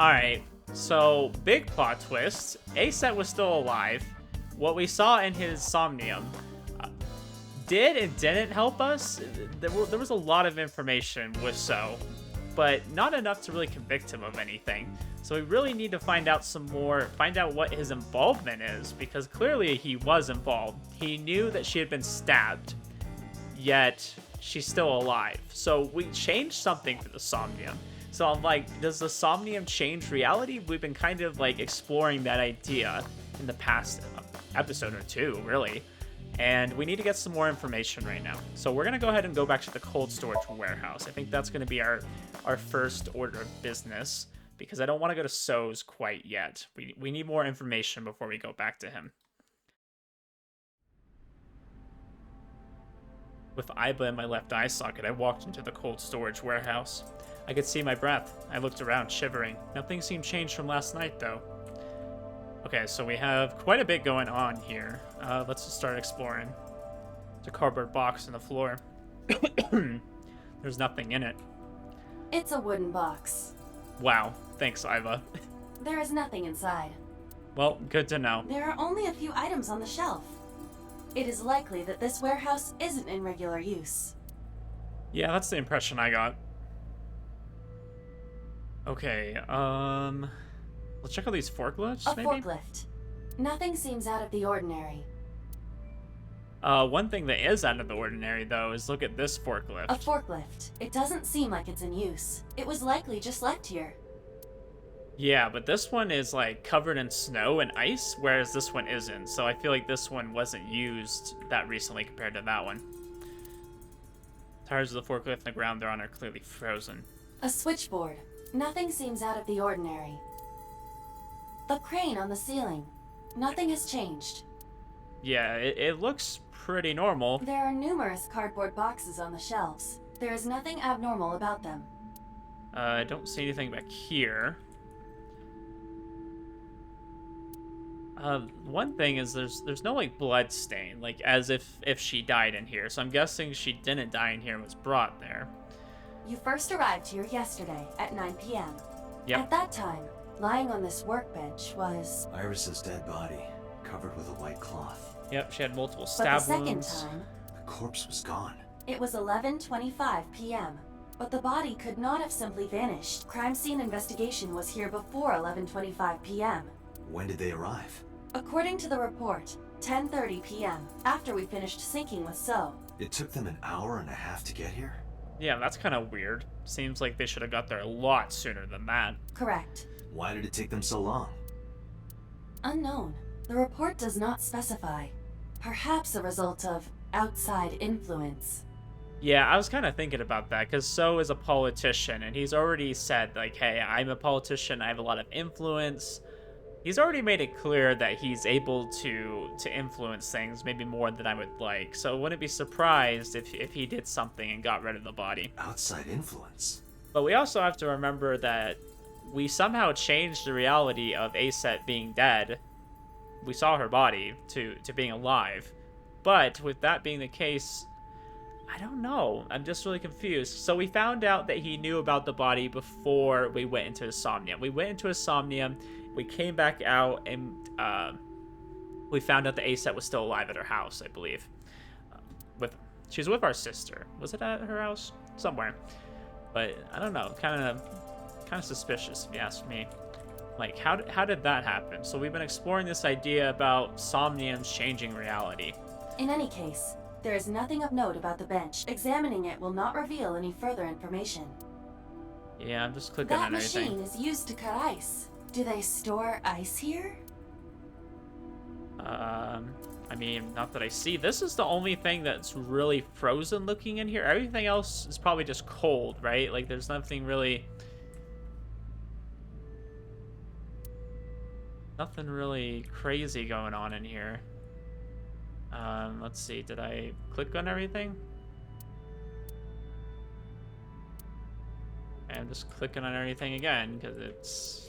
Alright, so big plot twist. Aset was still alive. What we saw in his Somnium did and didn't help us. There was a lot of information with So, but not enough to really convict him of anything. So we really need to find out some more, find out what his involvement is, because clearly he was involved. He knew that she had been stabbed, yet she's still alive. So we changed something for the Somnium. So I'm like, does the Somnium change reality? We've been kind of like exploring that idea in the past episode or two, really. And we need to get some more information right now. So we're going to go ahead and go back to the cold storage warehouse. I think that's going to be our first order of business, because I don't want to go to So's quite yet. We need more information before we go back to him. With Iba in my left eye socket, I walked into the cold storage warehouse. I could see my breath. I looked around, shivering. Nothing seemed changed from last night, though. Okay, so we have quite a bit going on here. Let's just start exploring. There's a cardboard box on the floor. There's nothing in it. It's a wooden box. Wow, thanks, Iva. There is nothing inside. Well, good to know. There are only a few items on the shelf. It is likely that this warehouse isn't in regular use. Yeah, that's the impression I got. Okay, let's check out these forklifts, maybe? A forklift. Nothing seems out of the ordinary. One thing that is out of the ordinary, though, is look at this forklift. A forklift. It doesn't seem like it's in use. It was likely just left here. Yeah, but this one is, like, covered in snow and ice, whereas this one isn't. So I feel like this one wasn't used that recently compared to that one. Tires of the forklift and the ground they're on are clearly frozen. A switchboard. Nothing seems out of the ordinary. The crane on the ceiling. Nothing has changed. Yeah, it looks pretty normal. There are numerous cardboard boxes on the shelves. There is nothing abnormal about them. I don't see anything back here. One thing is there's no, like, blood stain, like, as if she died in here. So I'm guessing she didn't die in here and was brought there. You first arrived here yesterday at 9 p.m. Yep. At that time, lying on this workbench was... Iris's dead body, covered with a white cloth. Yep, she had multiple But stab the second wounds. time, The corpse was gone. it was 11:25 p.m. But the body could not have simply vanished. Crime scene investigation was here before 11:25 p.m. When did they arrive? According to the report, 10:30 p.m. after we finished syncing with So. It took them an hour and a half to get here? Yeah, that's kind of weird. Seems like they should have got there a lot sooner than that. Correct. Why did it take them so long? Unknown. The report does not specify. Perhaps a result of outside influence. Yeah, I was kind of thinking about that, because So is a politician, and he's already said, like, hey, I'm a politician, I have a lot of influence. He's already made it clear that he's able to influence things, maybe more than I would like. So I wouldn't be surprised if he did something and got rid of the body. Outside influence? But we also have to remember that we somehow changed the reality of Aset being dead. We saw her body to being alive. But with that being the case, I don't know. I'm just really confused. So we found out that he knew about the body before we went into his Somnium. We went into his Somnium, we came back out, and we found out that Aset was still alive at her house, I believe. She was with our sister. Was it at her house? Somewhere. But I don't know. Kind of suspicious, if you ask me. Like, how did that happen? So we've been exploring this idea about Somniums changing reality. In any case, there is nothing of note about the bench. Examining it will not reveal any further information. Yeah, I'm just clicking That on everything. machine is used to cut ice. Do they store ice here? I mean, not that I see. This is the only thing that's really frozen looking in here. Everything else is probably just cold, right? Like, there's nothing really... Nothing really crazy going on in here. Let's see. Did I click on everything? I'm just clicking on everything again because it's...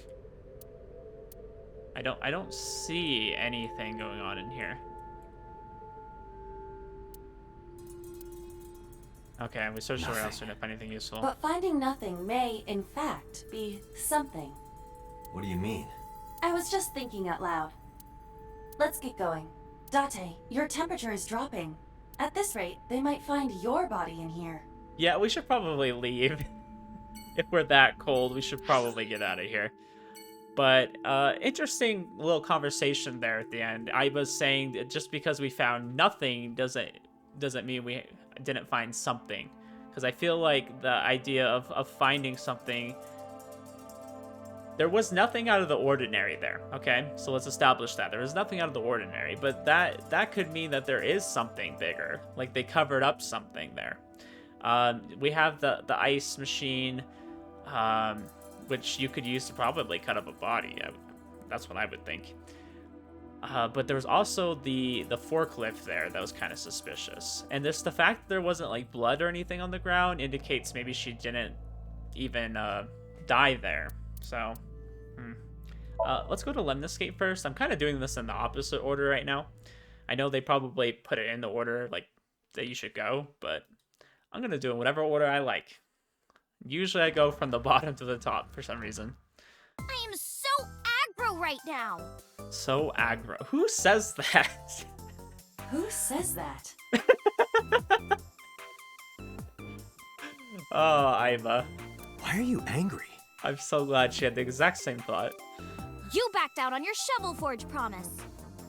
I don't see anything going on in here. Okay, we searched around soon if anything useful. But finding nothing may, in fact, be something. What do you mean? I was just thinking out loud. Let's get going. Date, your temperature is dropping. At this rate, they might find your body in here. Yeah, we should probably leave. If we're that cold, we should probably get out of here. But interesting little conversation there at the end. I was saying that just because we found nothing doesn't mean we didn't find something. Because I feel like the idea of finding something, there was nothing out of the ordinary there, okay? So let's establish that. There was nothing out of the ordinary, but that could mean that there is something bigger. Like they covered up something there. We have the ice machine, which you could use to probably cut up a body. That's what I would think. But there was also the forklift there that was kind of suspicious. And the fact that there wasn't like blood or anything on the ground indicates maybe she didn't even die there. So, let's go to Lemniscate first. I'm kind of doing this in the opposite order right now. I know they probably put it in the order like that you should go, but I'm gonna do it in whatever order I like. Usually I go from the bottom to the top for some reason. I am so aggro right now. So aggro. Who says that? Who says that? Oh, Iva. Why are you angry? I'm so glad she had the exact same thought. You backed out on your Shovel Forge promise.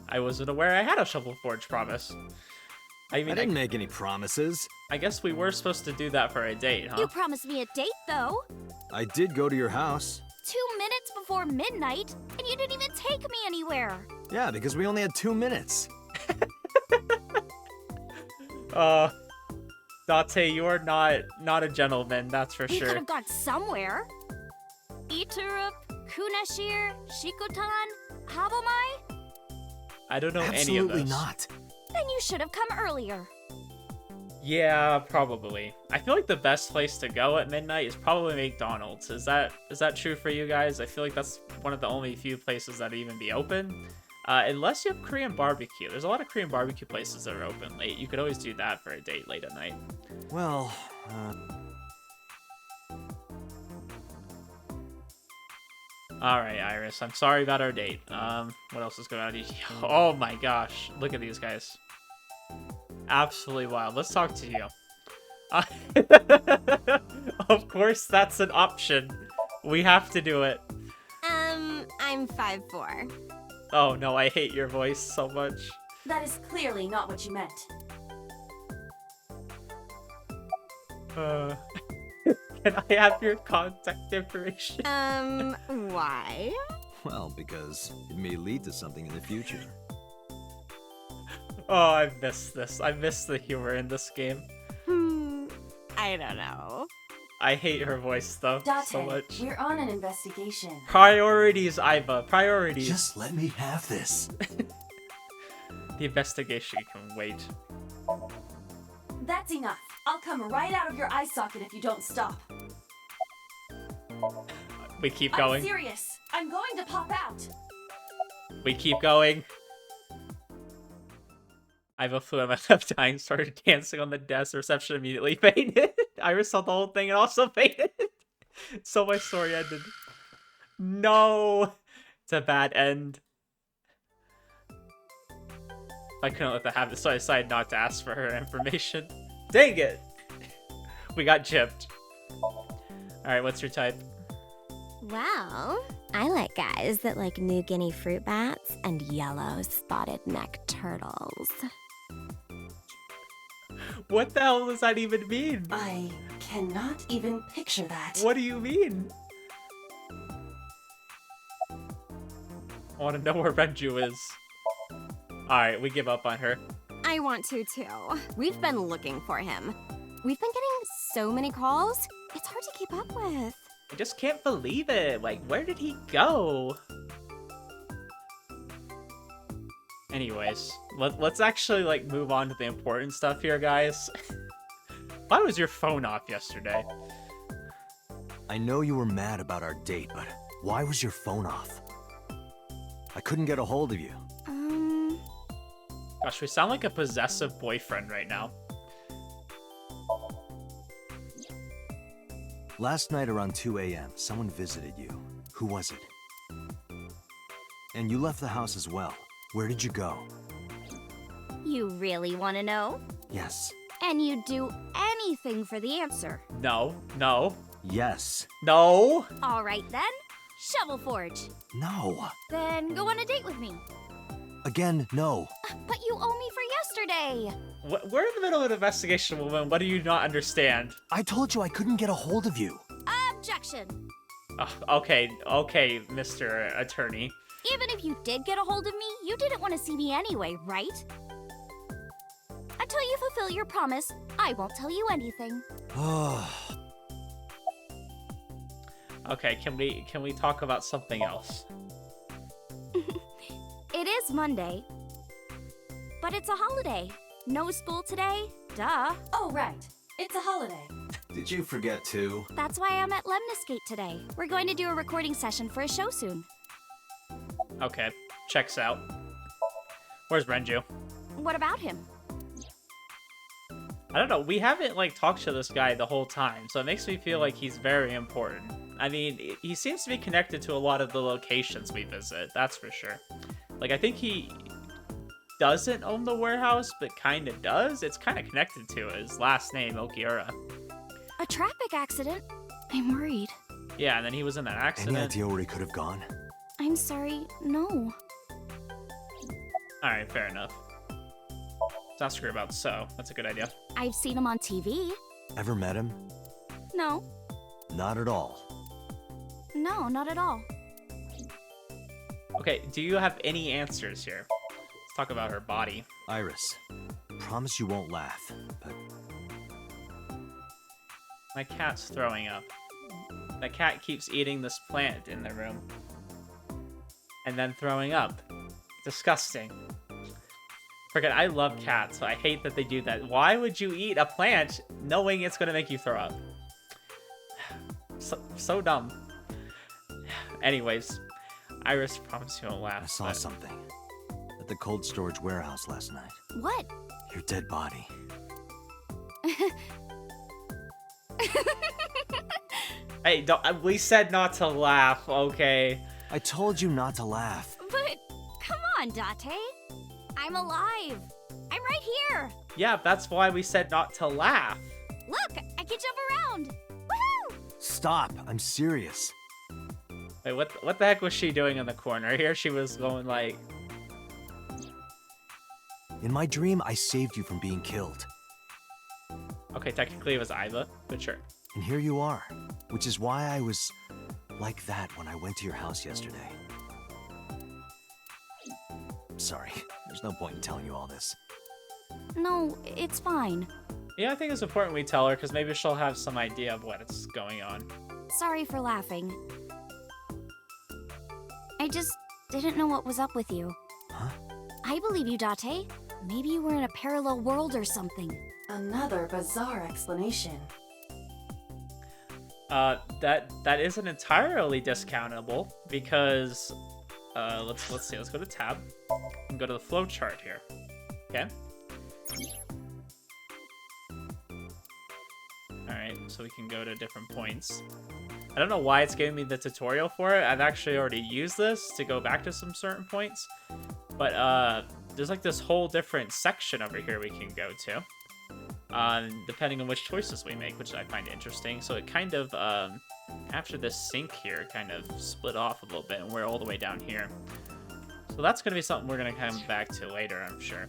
I wasn't aware I had a Shovel Forge promise. I mean, I didn't make any promises. I guess we were supposed to do that for a date, huh? You promised me a date, though. I did go to your house. 2 minutes before midnight, and you didn't even take me anywhere. Yeah, because we only had 2 minutes. Date, you're not a gentleman, that's for We could sure. have gone somewhere. Iturup, Kunashir, Shikotan, Habomai? I don't know any of Absolutely those. not. Then you should have come earlier. Yeah, probably. I feel like the best place to go at midnight is probably McDonald's. Is that true for you guys? I feel like that's one of the only few places that even be open. Unless you have Korean barbecue. There's a lot of Korean barbecue places that are open late. You could always do that for a date late at night. Well, Alright, Iris. I'm sorry about our date. What else is going on? Oh my gosh. Look at these guys. Absolutely wild. Let's talk to you. Of course, that's an option. We have to do it. I'm 5'4". Oh no, I hate your voice so much. That is clearly not what you meant. Can I have your contact information? Why? well, because it may lead to something in the future. Oh, I missed this. I missed the humor in this game. I don't know. I hate her voice though so Date, much. we're on an investigation. Priorities, Iva. Priorities. Just let me have this. The investigation can wait. That's enough. I'll come right out of your eye socket if you don't stop. We keep I'm going. serious. I'm going to pop out. We keep going. Iva flew at my left eye and started dancing on the desk. The reception immediately fainted. Iris saw the whole thing and also fainted. So my story ended. No! It's a bad end. I couldn't let that happen, so I decided not to ask for her information. Dang it! We got gypped. Alright, what's your type? Well, I like guys that like New Guinea fruit bats and yellow spotted neck turtles. What the hell does that even mean? I cannot even picture that. What do you mean? I want to know where Renju is. Alright, we give up on her. I want to too. We've been looking for him. We've been getting so many calls, it's hard to keep up with. I just can't believe it. Like, where did he go? Anyways, let's actually, like, move on to the important stuff here, guys. Why was your phone off yesterday? I know you were mad about our date, but why was your phone off? I couldn't get a hold of you. Gosh, we sound like a possessive boyfriend right now. Last night around 2 a.m., someone visited you. Who was it? And you left the house as well. Where did you go? You really want to know? Yes. And you'd do anything for the answer. No, no, Yes. no. All right then. Shovel Forge. No. Then go on a date with me. Again, no. But you owe me for yesterday. We're in the middle of an investigation, woman. What do you not understand? I told you I couldn't get a hold of you. Objection. Okay, Mr. Attorney. Even if you did get a hold of me, you didn't want to see me anyway, right? Until you fulfill your promise, I won't tell you anything. Okay, can we talk about something else? It is Monday, but it's a holiday. No school today? Duh. Oh, right. It's a holiday. Did you forget too? That's why I'm at Lemniscate today. We're going to do a recording session for a show soon. Okay, checks out. Where's Renju? What about him? I don't know. We haven't like talked to this guy the whole time, so it makes me feel like he's very important. I mean, he seems to be connected to a lot of the locations we visit. That's for sure. Like, I think he doesn't own the warehouse, but kind of does. It's kind of connected to his last name, Okiura. A traffic accident? I'm worried. Yeah, and then he was in that Any accident. idea where he could have gone? I'm sorry, no. Alright, fair enough. Let's ask her about So. That's a good idea. I've seen him on TV. Ever met him? No. Not at all. No, not at all. Okay, do you have any answers here? Let's talk about her body. Iris, promise you won't laugh, but My cat's throwing up. The cat keeps eating this plant in the room. And then throwing up. Disgusting. Forget, I love cats, so I hate that they do that. Why would you eat a plant knowing it's gonna make you throw up? So dumb. Anyways, Iris, promise you won't laugh. I saw but- something at the cold storage warehouse last night. What? Your dead body. Hey, don't, we said not to laugh, okay? I told you not to laugh. But, come on, Date. I'm alive. I'm right here. Yeah, that's why we said not to laugh. Look, I can jump around. Woohoo! Stop, I'm serious. Wait, what the heck was she doing in the corner? Here she was going like... In my dream, I saved you from being killed. Okay, technically it was Iva, but sure. And here you are, which is why I was like that when I went to your house yesterday. Sorry, there's no point in telling you all this. No, it's fine. Yeah, I think it's important we tell her, because maybe she'll have some idea of what's going on. Sorry for laughing. I just didn't know what was up with you. Huh? I believe you, Date. Maybe you were in a parallel world or something. Another bizarre explanation. That isn't entirely discountable, because... let's see, let's go to tab, and go to the flow chart here. Okay? Alright, so we can go to different points. I don't know why it's giving me the tutorial for it. I've actually already used this to go back to some certain points. But, there's like this whole different section over here we can go to. Depending on which choices we make, which I find interesting. So it kind of, after this sink here, kind of split off a little bit, and we're all the way down here. So that's going to be something we're going to come back to later, I'm sure.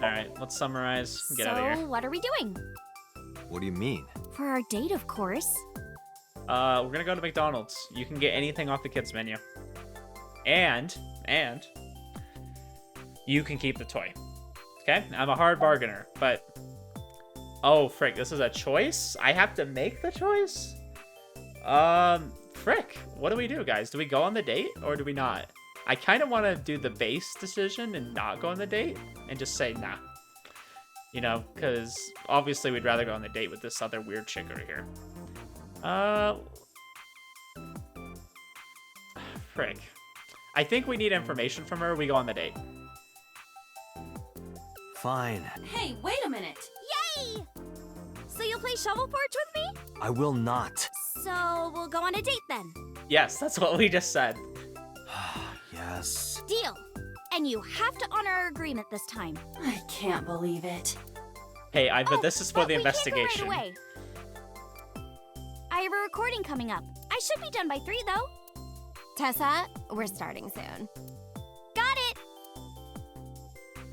Alright, let's summarize and get out of So, here. what are we doing? What do you mean? For our date, of course. We're going to go to McDonald's. You can get anything off the kids' menu. And, you can keep the toy. Okay? I'm a hard bargainer, but... Oh, frick, this is a choice? I have to make the choice? Frick, what do we do, guys? Do we go on the date, or do we not? I kind of want to do the base decision and not go on the date, and just say nah. You know, because obviously we'd rather go on the date with this other weird chick over here. Frick. I think we need information from her. We go on the date. Fine. Hey, wait a minute! Yay! So you'll play Shovel Forge with me? I will not. So we'll go on a date then. Yes, that's what we just said. Yes. Deal. And you have to honor our agreement this time. I can't believe it. Hey, but this is for the We can't go investigation. right away. I have a recording coming up. I should be done by 3, though. Tessa, we're starting soon. Got it!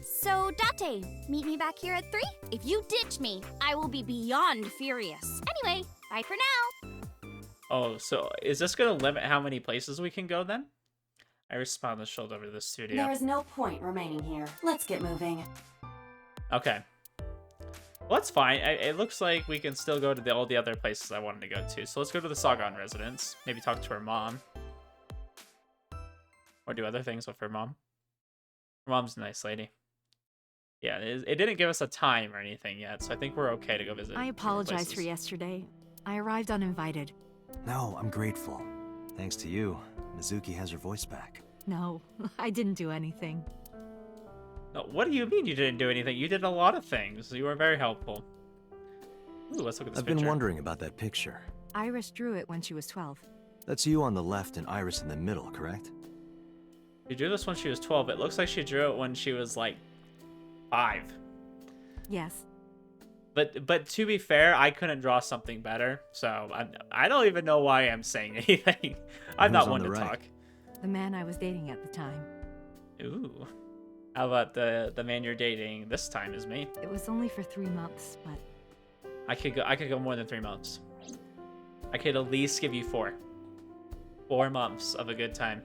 So, Date, meet me back here at 3? If you ditch me, I will be beyond furious. Anyway, bye for now. Oh, so is this going to limit how many places we can go then? Iris smiled and strolled over to the studio. There is no point remaining here. Let's get moving. Okay. Well, that's fine. It looks like we can still go to all the other places I wanted to go to. So let's go to the Sagan residence. Maybe talk to her mom. Or do other things with her mom. Her mom's a nice lady. Yeah, it didn't give us a time or anything yet, so I think we're okay to go visit. I apologize for yesterday. I arrived uninvited. No, I'm grateful. Thanks to you, Mizuki has her voice back. No, I didn't do anything. No, what do you mean you didn't do anything? You did a lot of things. You were very helpful. Ooh, let's look at this I've picture. been wondering about that picture. Iris drew it when she was 12. That's you on the left and Iris in the middle, correct? She drew this when she was 12. It looks like she drew it when she was like 5. Yes. But to be fair, I couldn't draw something better, so I don't even know why I'm saying anything. I'm not Who's one on to the right? talk. The man I was dating at the time. Ooh. How about the man you're dating this time is me? It was only for 3 months, but I could go more than 3 months. I could at least give you 4. 4 months of a good time.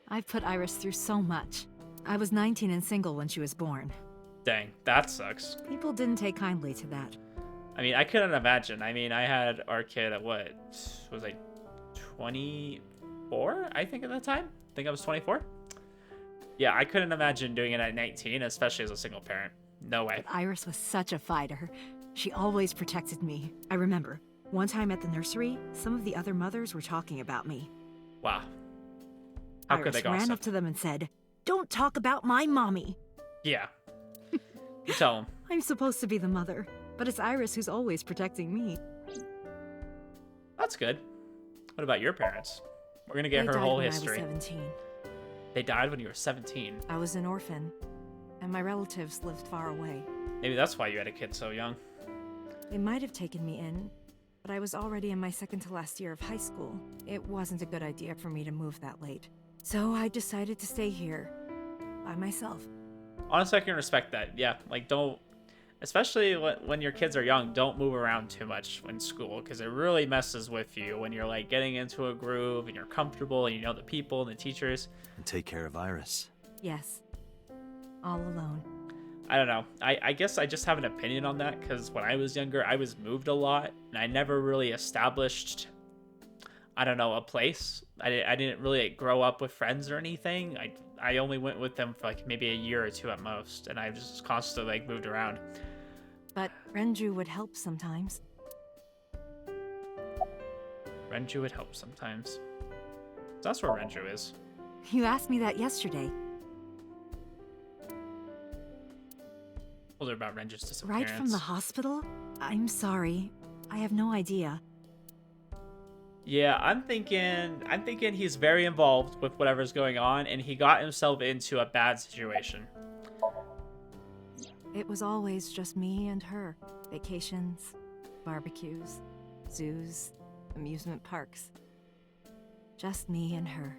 I've put Iris through so much. I was 19 and single when she was born. Dang, that sucks. People didn't take kindly to that. I mean, I couldn't imagine. I mean, I had our kid at what? Was I 24? I think at the time. I think I was 24. Yeah, I couldn't imagine doing it at 19, especially as a single parent. No way. But Iris was such a fighter. She always protected me. I remember, one time at the nursery, some of the other mothers were talking about me. Wow. How could Iris they gossip? ran up to them and said, "Don't talk about my mommy." Yeah. You tell him. I'm supposed to be the mother, but it's Iris who's always protecting me. That's good. What about your parents? We're gonna get They her died whole when history. I was 17. They died when you were 17. I was an orphan, and my relatives lived far away. Maybe that's why you had a kid so young. They might have taken me in, but I was already in my second to last year of high school. It wasn't a good idea for me to move that late. So I decided to stay here, by myself. Honestly, I can respect that. Yeah, like don't, especially when your kids are young, don't move around too much in school because it really messes with you when you're like getting into a groove and you're comfortable and you know the people and the teachers. And take care of Iris. Yes. All alone. I don't know. I guess I just have an opinion on that because when I was younger, I was moved a lot and I never really established, I don't know, a place. I didn't really grow up with friends or anything. I only went with them for like maybe a year or 2 at most, and I just constantly like moved around. But Renju would help sometimes. Renju would help sometimes. That's where Renju is. You asked me that yesterday. Told her about Renju's disappearance. Right from the hospital? I'm sorry. I have no idea. Yeah, I'm thinking he's very involved with whatever's going on, and he got himself into a bad situation. It was always just me and her. Vacations, barbecues, zoos, amusement parks. Just me and her.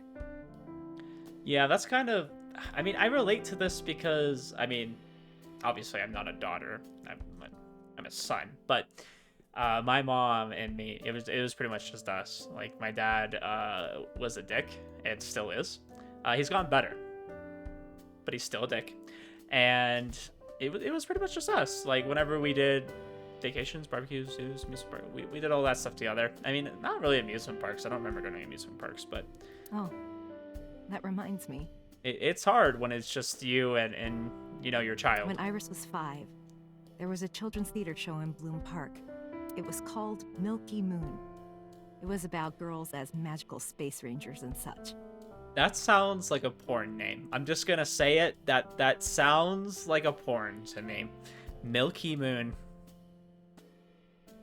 Yeah, that's kind of... I mean, I relate to this because, I mean, obviously I'm not a daughter. I'm a son, but my mom and me, it was pretty much just us. Like, my dad was a dick, and still is. He's gotten better, but he's still a dick. And it was pretty much just us. Like, whenever we did vacations, barbecues, zoos, amusement park, we did all that stuff together. I mean, not really amusement parks. I don't remember going to amusement parks, but... Oh, that reminds me. It's hard when it's just you and you know, your child. When Iris was 5, there was a children's theater show in Bloom Park. It was called Milky Moon. It was about girls as magical space rangers and such. That sounds like a porn name. I'm just gonna say it. That sounds like a porn to me. Milky Moon.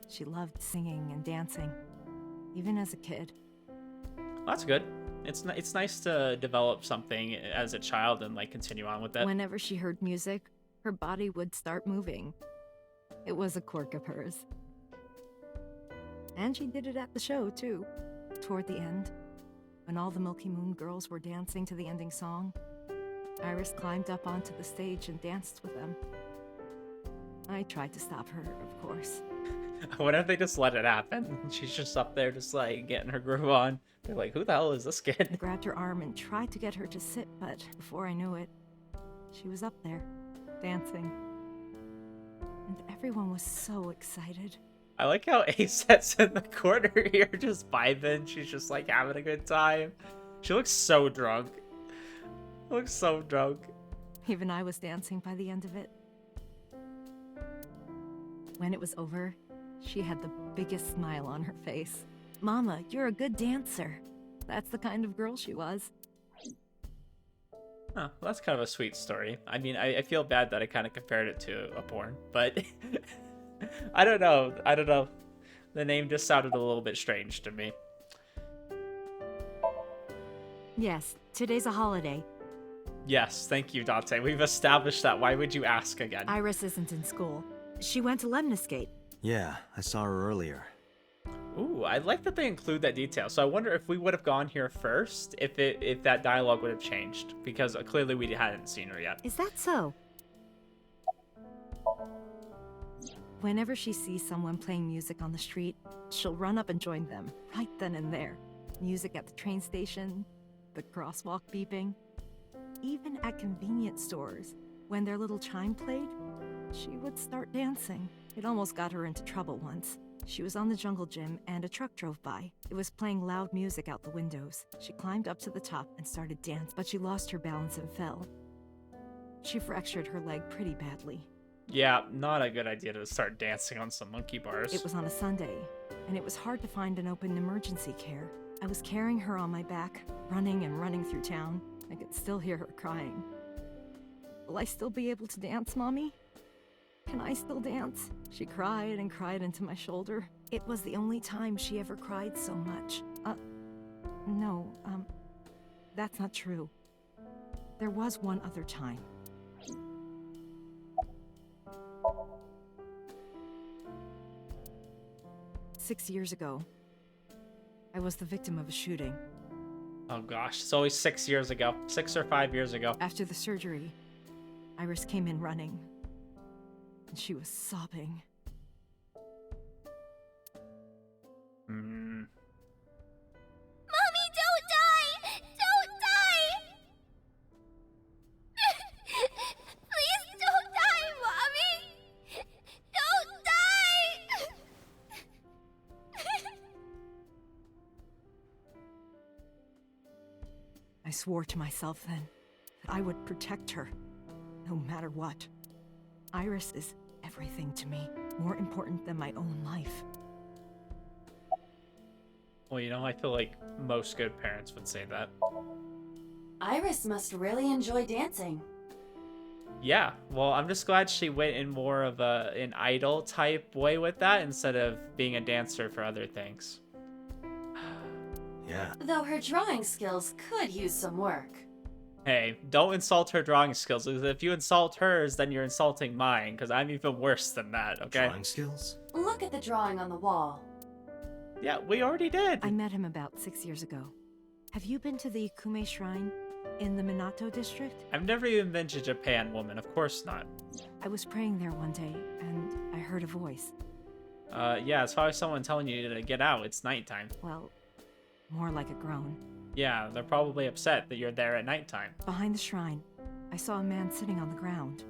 She loved singing and dancing. even as a kid. That's good. It's nice to develop something as a child and like continue on with it. Whenever she heard music, her body would start moving. It was a quirk of hers. And she did it at the show, too. Toward the end, when all the Milky Moon girls were dancing to the ending song, Iris climbed up onto the stage and danced with them. I tried to stop her, of course. What if they just let it happen? She's just up there just like getting her groove on. They're like, who the hell is this I kid? grabbed her arm and tried to get her to sit, but before I knew it, she was up there, dancing. And everyone was so excited. I like how Aset's in the corner here just vibing. She's just like having a good time. She looks so drunk. Looks so drunk. Even I was dancing by the end of it. When it was over, she had the biggest smile on her face. Mama, you're a good dancer. That's the kind of girl she was. Oh, well, that's kind of a sweet story. I mean, I feel bad that I kind of compared it to a porn, but I don't know. I don't know. The name just sounded a little bit strange to me. Yes, today's a holiday. Yes, thank you, Dante. We've established that. Why would you ask again? Iris isn't in school. She went to Lemniscate. Yeah, I saw her earlier. Ooh, I like that they include that detail. So I wonder if we would have gone here first, if that dialogue would have changed, because clearly we hadn't seen her yet. Is that so? Whenever she sees someone playing music on the street, she'll run up and join them, right then and there. Music at the train station, the crosswalk beeping. Even at convenience stores, when their little chime played, she would start dancing. It almost got her into trouble once. She was on the jungle gym and a truck drove by. It was playing loud music out the windows. She climbed up to the top and started dancing, but she lost her balance and fell. She fractured her leg pretty badly. Yeah, not a good idea to start dancing on some monkey bars. It was on a Sunday, and it was hard to find an open emergency care. I was carrying her on my back, running and running through town. I could still hear her crying. Will I still be able to dance, Mommy? Can I still dance? She cried and cried into my shoulder. It was the only time she ever cried so much. No, that's not true. There was one other time. Six years ago, I was the victim of a shooting. Oh gosh, it's always 6 years ago. 6 or 5 years ago. After the surgery, Iris came in running. And she was sobbing. Mommy, don't die! Don't die! Please don't die, Mommy! Don't die! I swore to myself then that I would protect her, no matter what. Iris is everything to me, more important than my own life. Well, you know, I feel like most good parents would say that. Iris must really enjoy dancing. Yeah, well, I'm just glad she went in more of an idol type way with that instead of being a dancer for other things. Yeah. Though her drawing skills could use some work. Hey, don't insult her drawing skills, because if you insult hers, then you're insulting mine, because I'm even worse than that, okay? Drawing skills? Look at the drawing on the wall. Yeah, we already did. I met him about 6 years ago. Have you been to the Kume Shrine in the Minato district? I've never even been to Japan, woman. Of course not. I was praying there one day, and I heard a voice. Yeah, it's probably someone telling you to get out. It's nighttime. Well, more like a groan. Yeah, they're probably upset that you're there at nighttime. Behind the shrine, I saw a man sitting on the ground.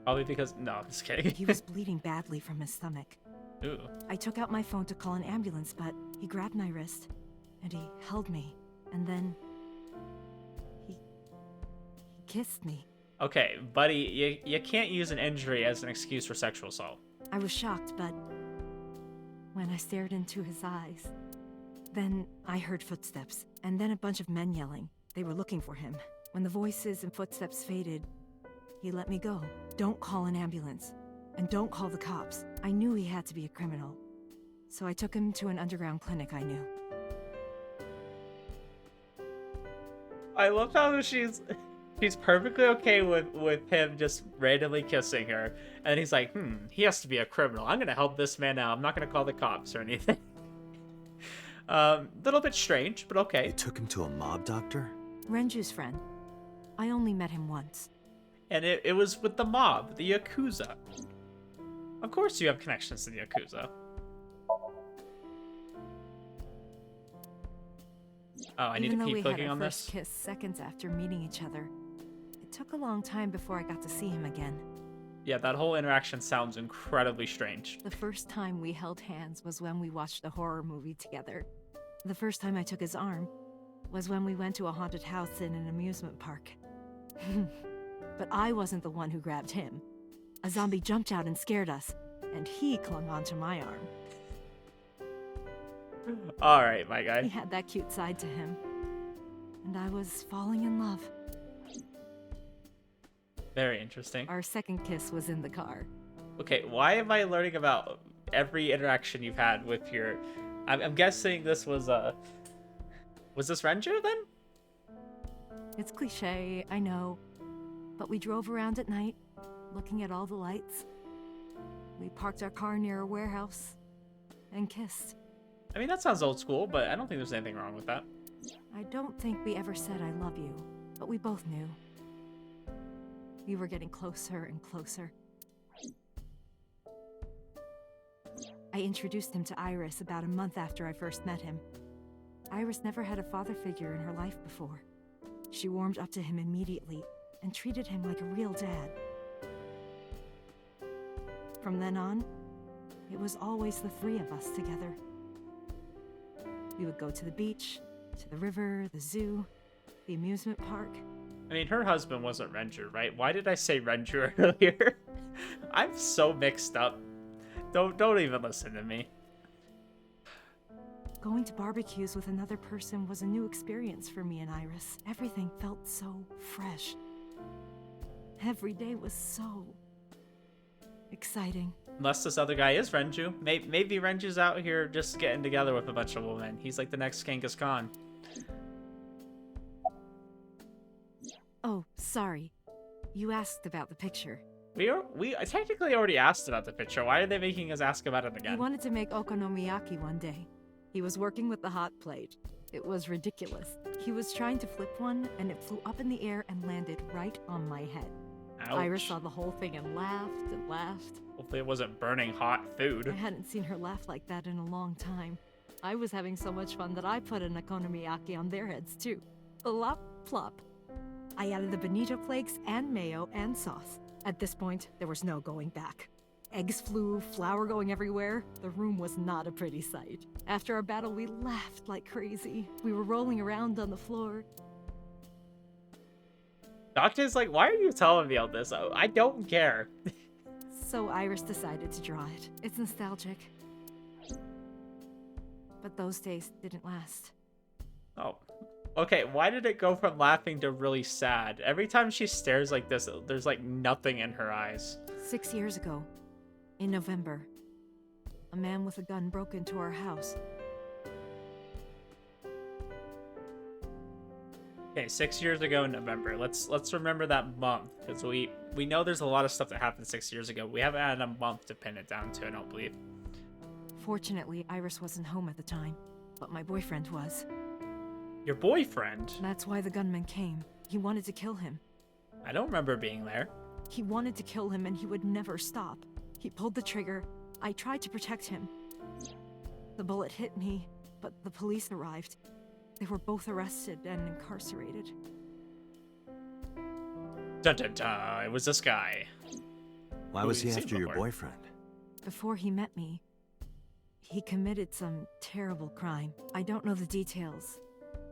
Probably because... No, I'm just kidding. He was bleeding badly from his stomach. Ooh. I took out my phone to call an ambulance, but he grabbed my wrist, and he held me, and then... He kissed me. Okay, buddy, you can't use an injury as an excuse for sexual assault. I was shocked, but when I stared into his eyes, then I heard footsteps, and then a bunch of men yelling. They were looking for him. When the voices and footsteps faded, he let me go. Don't call an ambulance, and don't call the cops. I knew he had to be a criminal. So I took him to an underground clinic I knew. I love how she's perfectly okay with him just randomly kissing her, and he's like, he has to be a criminal. I'm gonna help this man out. I'm not gonna call the cops or anything. Little bit strange, but okay. You took him to a mob doctor? Renju's friend. I only met him once. And it was with the mob, the Yakuza. Of course you have connections to the Yakuza. Oh, I need to keep clicking on this. Even though we had our first kiss seconds after meeting each other, it took a long time before I got to see him again. Yeah, that whole interaction sounds incredibly strange. The first time we held hands was when we watched a horror movie together. The first time I took his arm was when we went to a haunted house in an amusement park. But I wasn't the one who grabbed him. A zombie jumped out and scared us, and he clung onto my arm. All right, my guy. He had that cute side to him, and I was falling in love. Very interesting. Our second kiss was in the car. Okay, why am I learning about every interaction you've had with your... I'm guessing this was this Renju then? It's cliche, I know, but we drove around at night, looking at all the lights. We parked our car near a warehouse and kissed. I mean, that sounds old school, but I don't think there's anything wrong with that. I don't think we ever said I love you, but we both knew. We were getting closer and closer. I introduced him to Iris about a month after I first met him. Iris never had a father figure in her life before. She warmed up to him immediately and treated him like a real dad. From then on, it was always the three of us together. We would go to the beach, to the river, the zoo, the amusement park. I mean, her husband wasn't Renju, right? Why did I say Renju earlier? I'm so mixed up. Don't even listen to me. Going to barbecues with another person was a new experience for me and Iris. Everything felt so fresh. Every day was so exciting. Unless this other guy is Renju. Maybe Renju's out here just getting together with a bunch of women. He's like the next Genghis Khan. Oh, sorry. You asked about the picture. We technically already asked about the picture. Why are they making us ask about it He again? wanted to make okonomiyaki one day. He was working with the hot plate. It was ridiculous. He was trying to flip one, and it flew up in the air and landed right on my head. Ouch. Iris saw the whole thing and laughed and laughed. Hopefully it wasn't burning hot food. I hadn't seen her laugh like that in a long time. I was having so much fun that I put an okonomiyaki on their heads too. Plop, plop. I added the bonito flakes and mayo and sauce. At this point, there was no going back. Eggs flew, flour going everywhere. The room was not a pretty sight. After our battle, we laughed like crazy. We were rolling around on the floor. Doctor's like, why are you telling me all this? I don't care. So Iris decided to draw it. It's nostalgic. But those days didn't last. Oh. Okay, why did it go from laughing to really sad? Every time she stares like this, there's like nothing in her eyes. 6 years ago, in November, a man with a gun broke into our house. Okay, 6 years ago in November. Let's remember that month, because we know there's a lot of stuff that happened 6 years ago. We haven't had a month to pin it down to, I don't believe. Fortunately, Iris wasn't home at the time, but my boyfriend was. Your boyfriend? That's why the gunman came. He wanted to kill him. I don't remember being there. He wanted to kill him and he would never stop. He pulled the trigger. I tried to protect him. The bullet hit me, but the police arrived. They were both arrested and incarcerated. Dun dun dun, it was this guy. Why Who was he we've seen after your before. boyfriend? Before he met me, he committed some terrible crime. I don't know the details,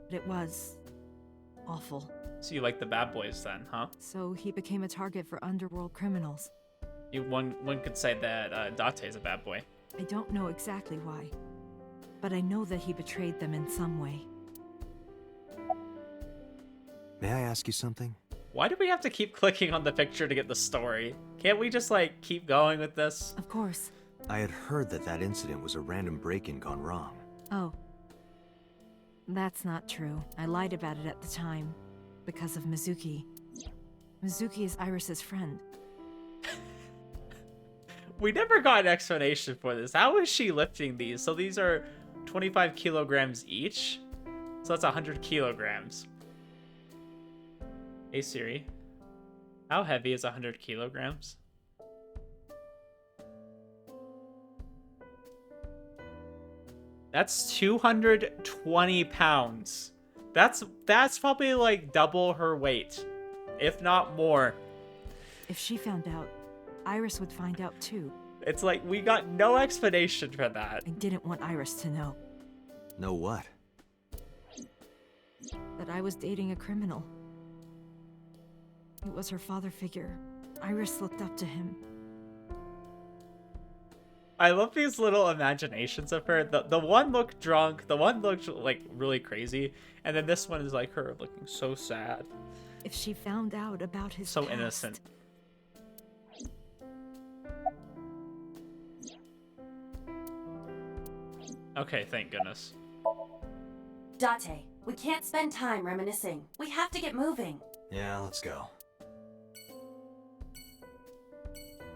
but it was awful. So you like the bad boys then, huh? So he became a target for underworld criminals. One could say that Date's a bad boy. I don't know exactly why, but I know that he betrayed them in some way. May I ask you something? Why do we have to keep clicking on the picture to get the story? Can't we just like keep going with this? Of course. I had heard that that incident was a random break-in gone wrong. Oh. That's not true. I lied about it at the time. Because of Mizuki. Mizuki is Iris's friend. We never got an explanation for this. How is she lifting these? So these are 25 kilograms each? So that's 100 kilograms. Hey Siri, how heavy is 100 kilograms? That's 220 pounds. That's probably like double her weight, if not more. If she found out, Iris would find out too. It's like we got no explanation for that. I didn't want Iris to know Know what? that I was dating a criminal. It was her father figure. Iris looked up to him. I love these little imaginations of her. The one looked drunk, the one looked like really crazy, and then this one is like her looking so sad. If she found out about his So past, innocent. Okay, thank goodness. Date, we can't spend time reminiscing. We have to get moving. Yeah, let's go.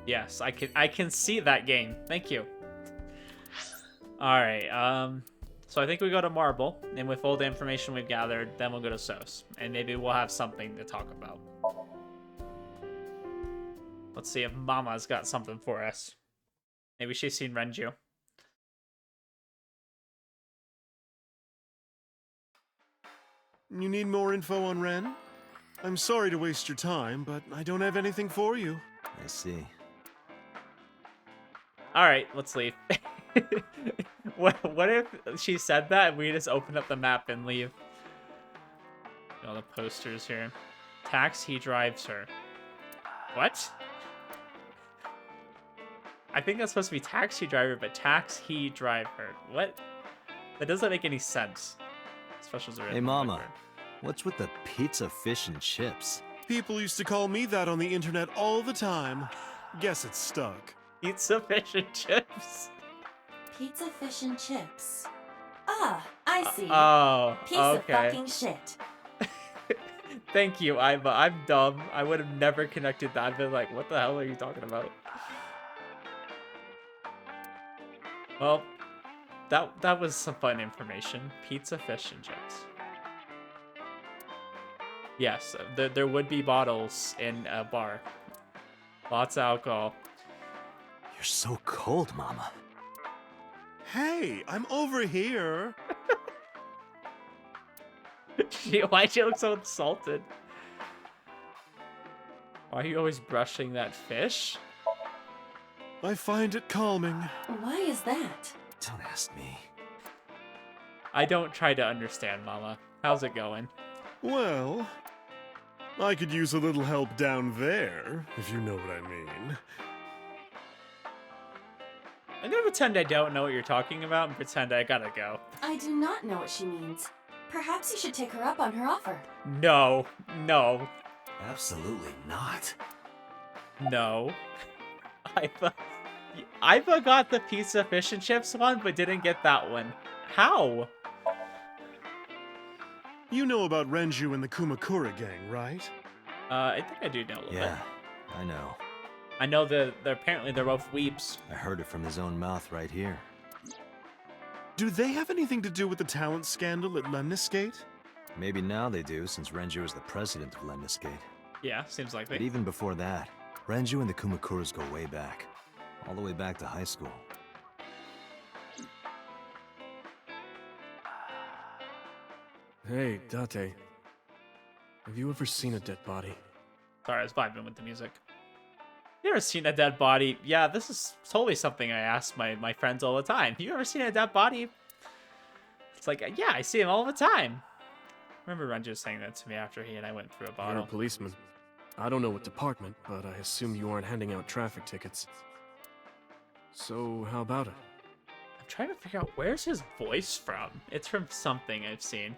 Yes, I can see that game. Thank you. Alright, so I think we go to Marble, and with all the information we've gathered, then we'll go to Sos. And maybe we'll have something to talk about. Let's see if Mama's got something for us. Maybe she's seen Renju. You need more info on Ren? I'm sorry to waste your time, but I don't have anything for you. I see. Alright, let's leave. What if she said that and we just open up the map and leave? All the posters here. Tax, he drives her. What? I think that's supposed to be taxi driver, but tax, he drive her. What? That doesn't make any sense. Specials are Hey, Mama. What's with the pizza, fish, and chips? People used to call me that on the internet all the time. Guess it's stuck. Pizza, fish, and chips. Pizza, fish, and chips. Ah, I see. Oh, Piece okay. of fucking shit. Thank you, Iva. I'm dumb. I would have never connected that. I've been like, what the hell are you talking about? Well, that was some fun information. Pizza, fish, and chips. Yes, there would be bottles in a bar. Lots of alcohol. You're so cold, Mama. Hey, I'm over here. Why'd you look so insulted? Why are you always brushing that fish? I find it calming. Why is that? Don't ask me. I don't try to understand, Mama. How's it going? Well, I could use a little help down there, if you know what I mean. I'm gonna pretend I don't know what you're talking about and pretend I gotta go. I do not know what she means. Perhaps you should take her up on her offer. No, no, Absolutely not. no. Iva got the pizza, fish, and chips one, but didn't get that one. How? You know about Renju and the Kumakura gang, right? I think I do know a little Yeah, bit. I know. I know they're apparently they're both weeps. I heard it from his own mouth right here. Do they have anything to do with the talent scandal at Lemniscate? Maybe now they do, since Renju is the president of Lemniscate. Yeah, seems like But they. even before that, Renju and the Kumakuras go way back. All the way back to high school. Hey, Date. Have you ever seen a dead body? Sorry, I was vibing with the music. You ever seen a dead body? Yeah, this is totally something I ask my friends all the time. You ever seen a dead body? It's like, yeah, I see him all the time. I remember Renju saying that to me after he and I went through a You're bottle. a policeman. I don't know what department, but I assume you aren't handing out traffic tickets. So, how about it? I'm trying to figure out where's his voice from. It's from something I've seen.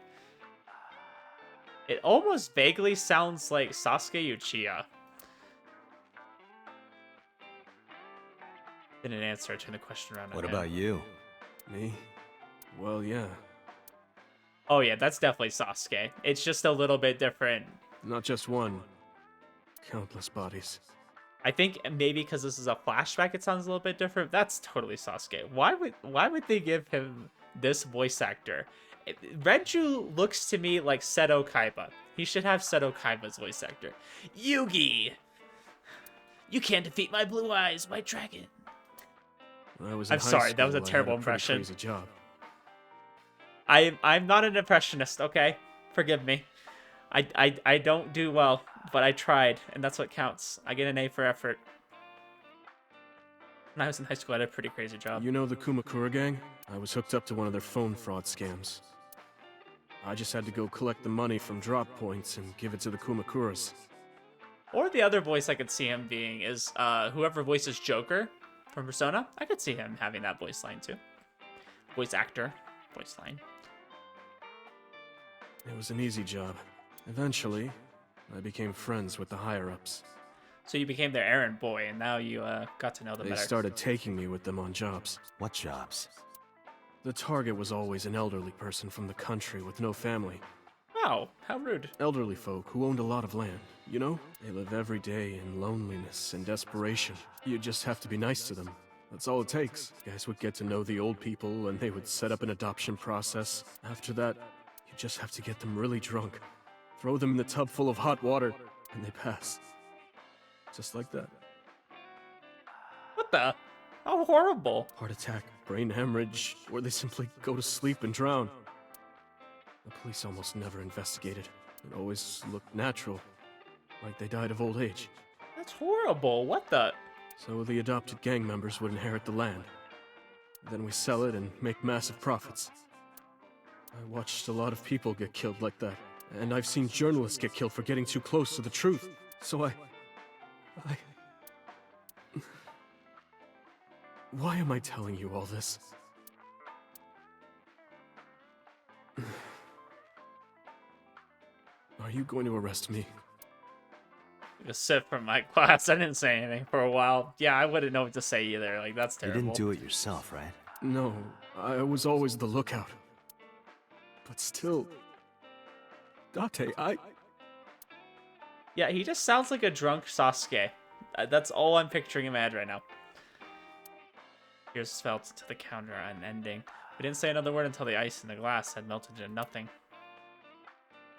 It almost vaguely sounds like Sasuke Uchiha. Didn't answer. I turned the question around. What on him. about you? Me? Well, yeah. Oh yeah, that's definitely Sasuke. It's just a little bit different. Not just one. Countless bodies. I think maybe because this is a flashback, it sounds a little bit different. That's totally Sasuke. Why would they give him this voice actor? Renju looks to me like Seto Kaiba. He should have Seto Kaiba's voice actor. Yugi, you can't defeat my blue eyes, white dragon. When I was in I'm high sorry, that was a school, I had terrible pretty impression. Crazy job. I'm not an impressionist, okay? Forgive me. I don't do well, but I tried, and that's what counts. I get an A for effort. When I was in high school, I had a pretty crazy job. You know the Kumakura gang? I was hooked up to one of their phone fraud scams. I just had to go collect the money from drop points and give it to the Kumakuras. Or the other voice I could see him being is whoever voices Joker from Persona. I could see him having that voice line too. Voice actor, voice line. It was an easy job. Eventually, I became friends with the higher-ups. So you became their errand boy, and now you got to know them They better. started taking me with them on jobs. What jobs? The target was always an elderly person from the country with no family. Wow, how rude. Elderly folk who owned a lot of land, you know? They live every day in loneliness and desperation. You just have to be nice to them. That's all it takes. Guys would get to know the old people, and they would set up an adoption process. After that, you just have to get them really drunk. Throw them in the tub full of hot water, and they pass. Just like that. What the? How horrible. Heart attack, brain hemorrhage, or they simply go to sleep and drown. The police almost never investigated. It always looked natural, like they died of old age. That's horrible. What the? So the adopted gang members would inherit the land. Then we sell it and make massive profits. I watched a lot of people get killed like that, and I've seen journalists get killed for getting too close to the truth. So I... Why am I telling you all this? Are you going to arrest me? A sip from my class. I didn't say anything for a while. Yeah, I wouldn't know what to say either. Like, that's terrible. You didn't do it yourself, right? No, I was always the lookout. But still... Date, Yeah, he just sounds like a drunk Sasuke. That's all I'm picturing him as right now. Tears fell to the counter, unending. We didn't say another word until the ice in the glass had melted into nothing.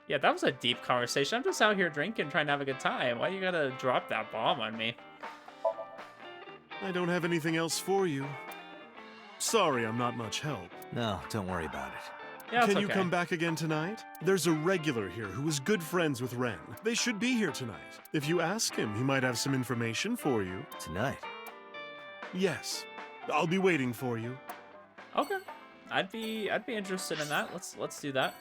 Yeah, that was a deep conversation. I'm just out here drinking, trying to have a good time. Why you gotta drop that bomb on me? I don't have anything else for you. Sorry, I'm not much help. No, don't worry about it. Yeah, it's Can you okay. come back again tonight? There's a regular here who is good friends with Ren. They should be here tonight. If you ask him, he might have some information for you. Tonight? Yes. I'll be waiting for you. Okay, I'd be interested in that. Let's do that.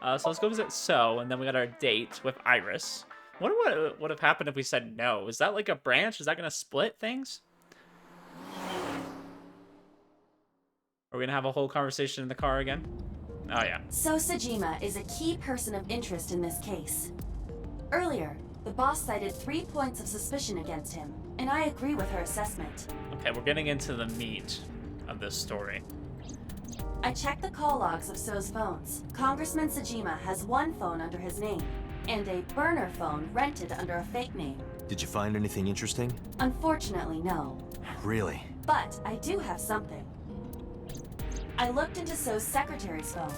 So let's go visit So, and then we got our date with Iris. Wonder what would have happened if we said no. Is that like a branch? Is that gonna split things? Are we gonna have a whole conversation in the car again? Oh yeah. So Sejima is a key person of interest in this case. Earlier, the boss cited 3 points of suspicion against him, and I agree with her assessment. Okay, we're getting into the meat of this story. I checked the call logs of So's phones. Congressman Sejima has one phone under his name, and a burner phone rented under a fake name. Did you find anything interesting? Unfortunately, no. Really? But I do have something. I looked into So's secretary's phone.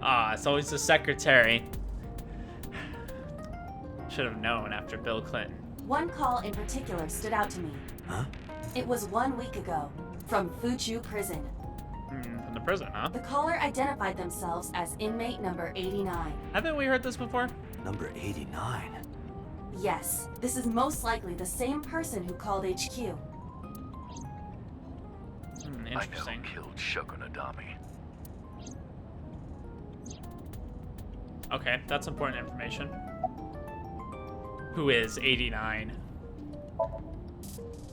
Ah, it's always the secretary. Should have known after Bill Clinton. One call in particular stood out to me. Huh? It was 1 week ago, from Fuchu Prison. From the prison, huh? The caller identified themselves as inmate number 89. Haven't we heard this before? Number 89? Yes, this is most likely the same person who called HQ. Interesting. Killed Shogunadami. Okay, that's important information. Who is 89?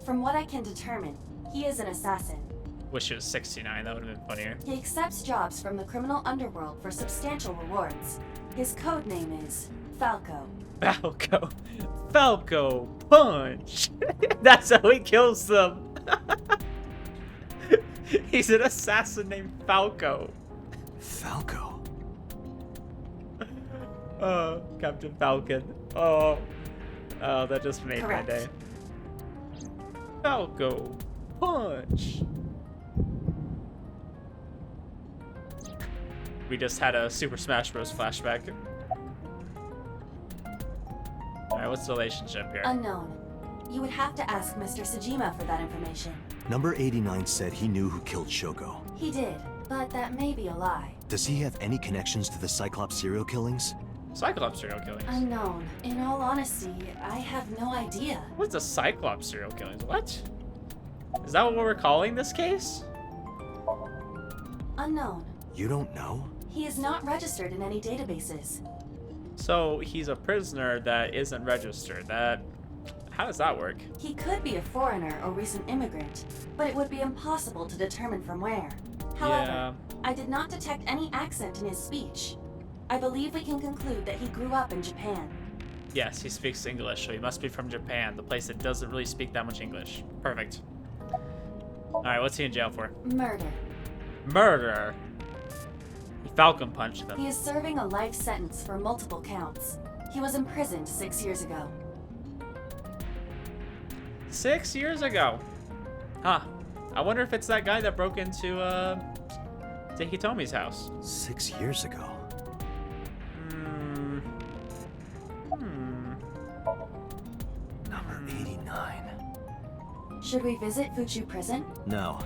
From what I can determine, he is an assassin. Wish it was 69, that would have been funnier. He accepts jobs from the criminal underworld for substantial rewards. His code name is Falco. Falco Punch! That's how he kills them! He's an assassin named Falco. Falco? Oh, Captain Falcon. Oh. Oh, that just made Correct. my day. Falco. Punch. We just had a Super Smash Bros. Flashback. Alright, what's the relationship here? Unknown. You would have to ask Mr. Sajima for that information. Number 89 said he knew who killed Shogo. He did, but that may be a lie. Does he have any connections to the Cyclops serial killings? Cyclops serial killings. Unknown. In all honesty, I have no idea. What's a Cyclops serial killings? What? Is that what we're calling this case? Unknown. You don't know? He is not registered in any databases. So he's a prisoner that isn't registered. How does that work? He could be a foreigner or recent immigrant, but it would be impossible to determine from where. However, Yeah. I did not detect any accent in his speech. I believe we can conclude that he grew up in Japan. Yes, he speaks English, so he must be from Japan, the place that doesn't really speak that much English. Perfect. Alright, what's he in jail for? Murder. Murder. He Falcon punched them. He is serving a life sentence for multiple counts. He was imprisoned 6 years ago. 6 years ago. Huh. I wonder if it's that guy that broke into Hitomi's house. 6 years ago. Number 89. Should we visit Fuchu Prison? No,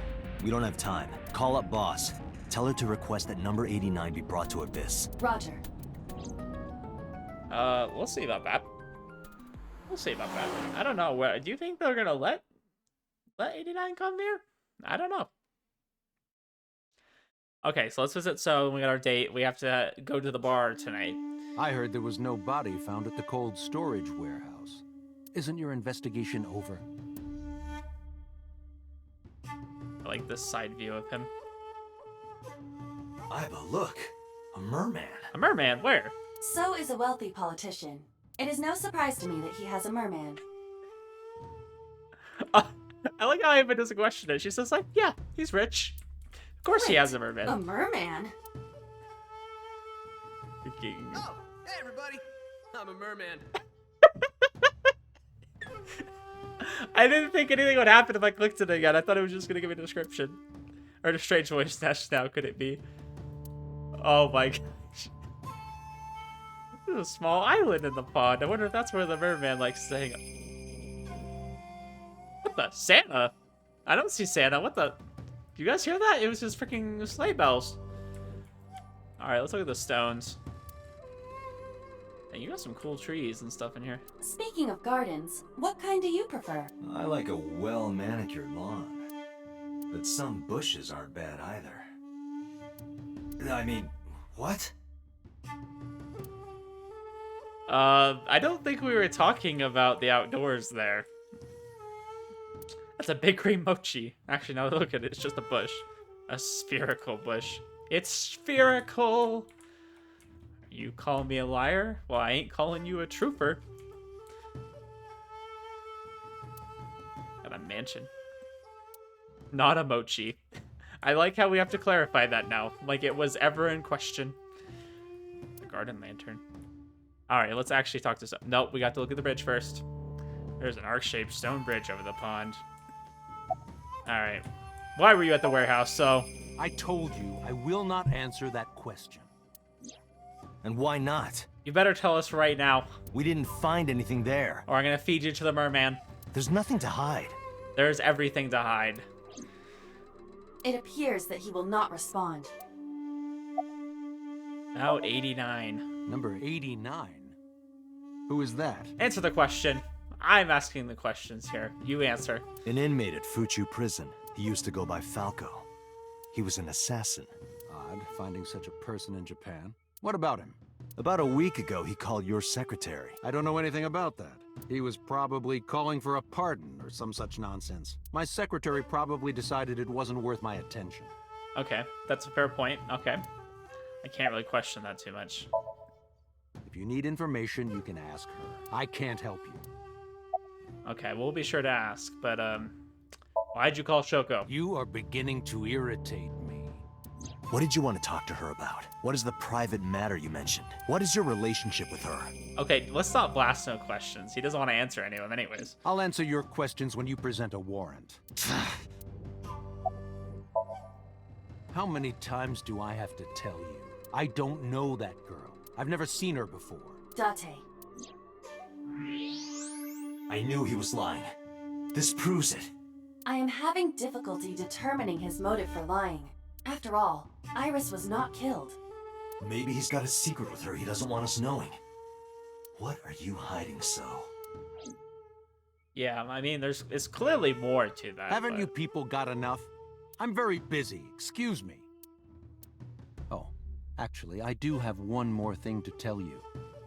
we don't have time. Call up boss. Tell her to request that number 89 be brought to Abyss. Roger. We'll see about that. We'll see about that. I don't know. Do you think they're gonna let 89 come here? I don't know. Okay, so let's visit. So we got our date. We have to go to the bar tonight. I heard there was no body found at the cold storage warehouse. Isn't your investigation over? I like this side view of him. Iva, look. A merman. A merman? Where? So is a wealthy politician. It is no surprise to me that he has a merman. I like how Iva doesn't question it. She says like, yeah, he's rich. Of course he Wait, has a merman. A merman? Oh, hey everybody! I'm a merman. I didn't think anything would happen if I clicked it again. I thought it was just gonna give me a description. Or a strange voice dash now, could it be? Oh my gosh. There's a small island in the pond. I wonder if that's where the merman likes to hang out. What the? Santa? I don't see Santa. What the? Do you guys hear that? It was just freaking sleigh bells. Alright, let's look at the stones. And you got some cool trees and stuff in here. Speaking of gardens, what kind do you prefer? I like a well-manicured lawn. But some bushes aren't bad either. I mean, what? I don't think we were talking about the outdoors there. That's a big green mochi. Actually, now look at it. It's just a bush. A spherical bush. It's spherical! You call me a liar? Well, I ain't calling you a trooper. Got a mansion. Not a mochi. I like how we have to clarify that now. Like it was ever in question. The garden lantern. Alright, let's actually talk to some. Nope, we got to look at the bridge first. There's an arc-shaped stone bridge over the pond. Alright. Why were you at the warehouse, so? I told you I will not answer that question. And why not? You better tell us right now, We didn't find anything there. or I'm gonna feed you to the merman. There's nothing to hide. There's everything to hide. It appears that he will not respond. About 89. Number 89? Who is that? Answer the question. I'm asking the questions here. You answer. An inmate at Fuchu Prison. He used to go by Falco. He was an assassin. Odd, finding such a person in Japan. What about him? About a week ago, he called your secretary. I don't know anything about that. He was probably calling for a pardon or some such nonsense. My secretary probably decided it wasn't worth my attention. Okay, that's a fair point. Okay. I can't really question that too much. If you need information, you can ask her. I can't help you. Okay, we'll be sure to ask, but Why'd you call Shoko? You are beginning to irritate me. What did you want to talk to her about? What is the private matter you mentioned? What is your relationship with her? Okay, let's not blast no questions. He doesn't want to answer any of them anyways. I'll answer your questions when you present a warrant. How many times do I have to tell you? I don't know that girl. I've never seen her before. Date. I knew he was lying. This proves it. I am having difficulty determining his motive for lying. After all, Iris was not killed. Maybe he's got a secret with her he doesn't want us knowing. What are you hiding so? Yeah, I mean, it's clearly more to that. Haven't but... you people got enough? I'm very busy, excuse me. Oh, actually, I do have one more thing to tell you.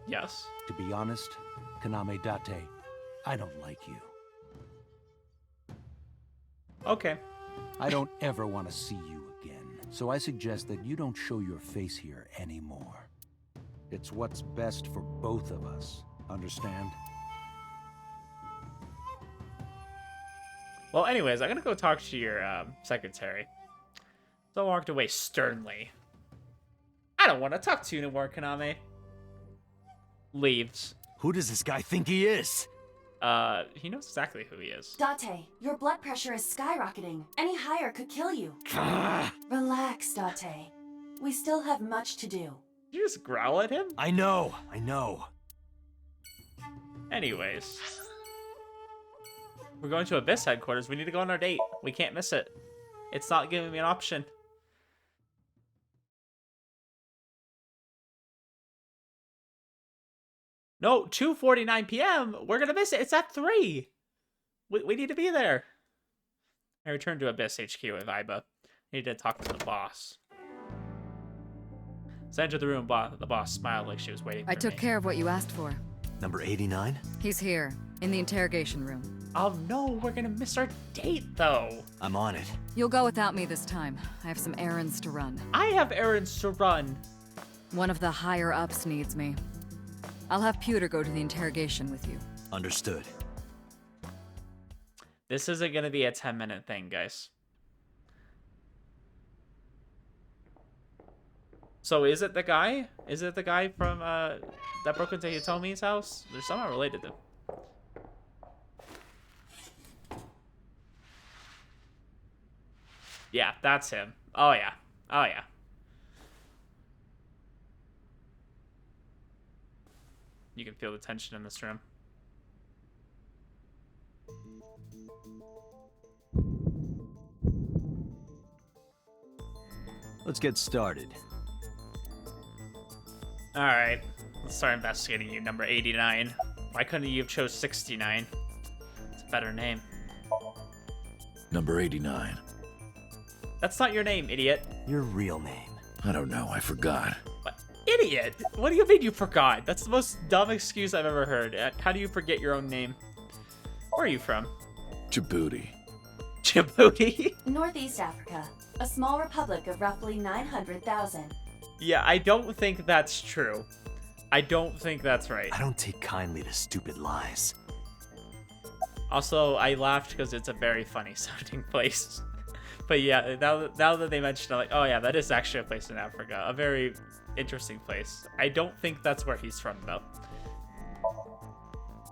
Yes. To be honest, Kaname Date, I don't like you. Okay. I don't ever want to see you again, so I suggest that you don't show your face here anymore. It's what's best for both of us, understand? Well, anyways, I'm gonna go talk to your secretary. So I walked away sternly. I don't want to talk to you anymore, Kaname. Leaves. Who does this guy think he is? He knows exactly who he is. Date, your blood pressure is skyrocketing. Any higher could kill you. Relax, Date. We still have much to do. Did you just growl at him? I know. Anyways. We're going to Abyss headquarters. We need to go on our date. We can't miss it. It's not giving me an option. No, 2:49 p.m. We're gonna miss it. It's at 3. We need to be there. I returned to Abyss HQ with Iba. I need to talk to the boss. As I entered the room, the boss smiled like she was waiting for me. I took care of what you asked for. Number 89? He's here, in the interrogation room. Oh no, we're gonna miss our date though. I'm on it. You'll go without me this time. I have some errands to run. I have errands to run. One of the higher-ups needs me. I'll have Pewter go to the interrogation with you. Understood. This isn't gonna be a 10-minute thing, guys. So is it the guy? Is it the guy from that broke into Hitomi's house? There's someone related to him. Yeah, that's him. Oh yeah. Oh yeah. You can feel the tension in this room. Let's get started. Alright, let's start investigating you, number 89. Why couldn't you have chose 69? It's a better name. Number 89. That's not your name, idiot. Your real name. I don't know, I forgot. What? Idiot! What do you mean you forgot? That's the most dumb excuse I've ever heard. How do you forget your own name? Where are you from? Djibouti. Djibouti? Northeast Africa, a small republic of roughly 900,000. Yeah, I don't think that's true. I don't think that's right. I don't take kindly to stupid lies. Also, I laughed because it's a very funny sounding place. But yeah, now that they mentioned it, like, oh yeah, that is actually a place in Africa. A very interesting place. I don't think that's where he's from, though.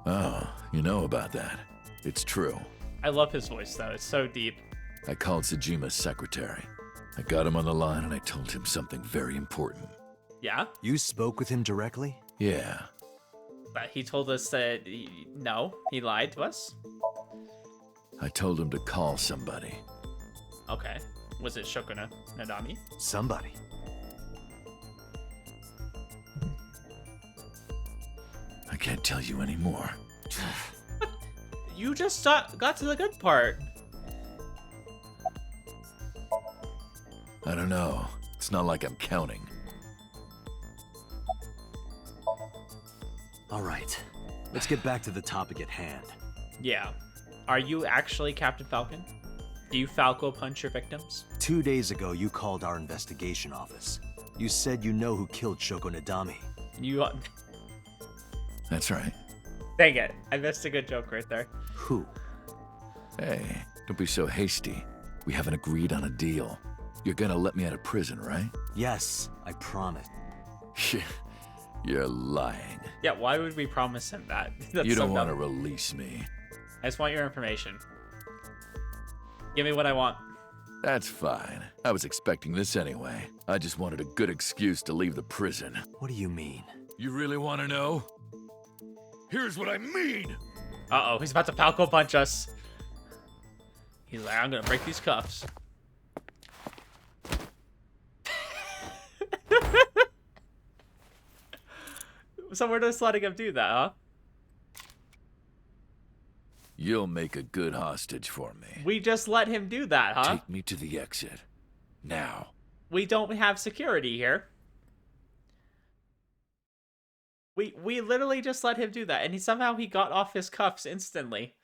Oh, you know about that. It's true. I love his voice, though. It's so deep. I called Sejima's secretary. I got him on the line and I told him something very important. Yeah? You spoke with him directly? Yeah. But he told us that, no, he lied to us? I told him to call somebody. Okay. Was it Shoko Nadami? Somebody. I can't tell you anymore. You just got to the good part. I don't know. It's not like I'm counting. All right. Let's get back to the topic at hand. Yeah. Are you actually Captain Falcon? Do you Falco punch your victims? 2 days ago, you called our investigation office. You said you know who killed Shoko Nadami. You... That's right. Dang it. I missed a good joke right there. Who? Hey, Don't be so hasty. We haven't agreed on a deal. You're gonna let me out of prison, right? Yes, I promise. You're lying. Yeah, why would we promise him that? That's You don't so want to dumb. release me. I just want your information. Give me what I want. That's fine. I was expecting this anyway. I just wanted a good excuse to leave the prison. What do you mean? You really want to know? Here's what I mean! Uh-oh, he's about to Falco punch us. He's like, I'm gonna break these cuffs. So we're just letting him do that, huh? You'll make a good hostage for me. We just let him do that, huh? Take me to the exit. Now. We don't have security here. We literally just let him do that, and somehow he got off his cuffs instantly.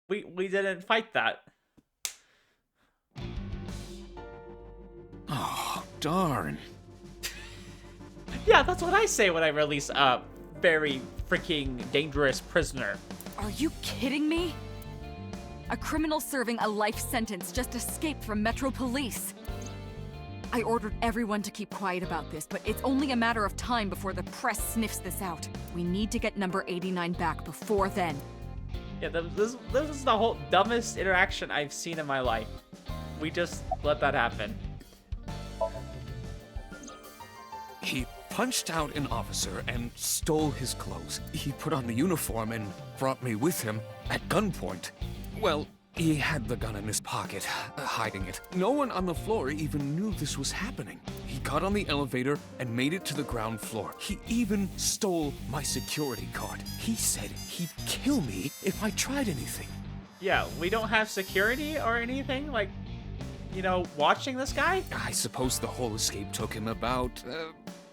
We didn't fight that. Oh, darn. Yeah, that's what I say when I release a very freaking dangerous prisoner. Are you kidding me? A criminal serving a life sentence just escaped from Metro Police. I ordered everyone to keep quiet about this, but it's only a matter of time before the press sniffs this out. We need to get number 89 back before then. Yeah, this is the whole dumbest interaction I've seen in my life. We just let that happen. He punched out an officer and stole his clothes. He put on the uniform and brought me with him at gunpoint. Well, he had the gun in his pocket, hiding it. No one on the floor even knew this was happening. He got on the elevator and made it to the ground floor. He even stole my security card. He said he'd kill me if I tried anything. Yeah, we don't have security or anything, like, you know, watching this guy? I suppose the whole escape took him about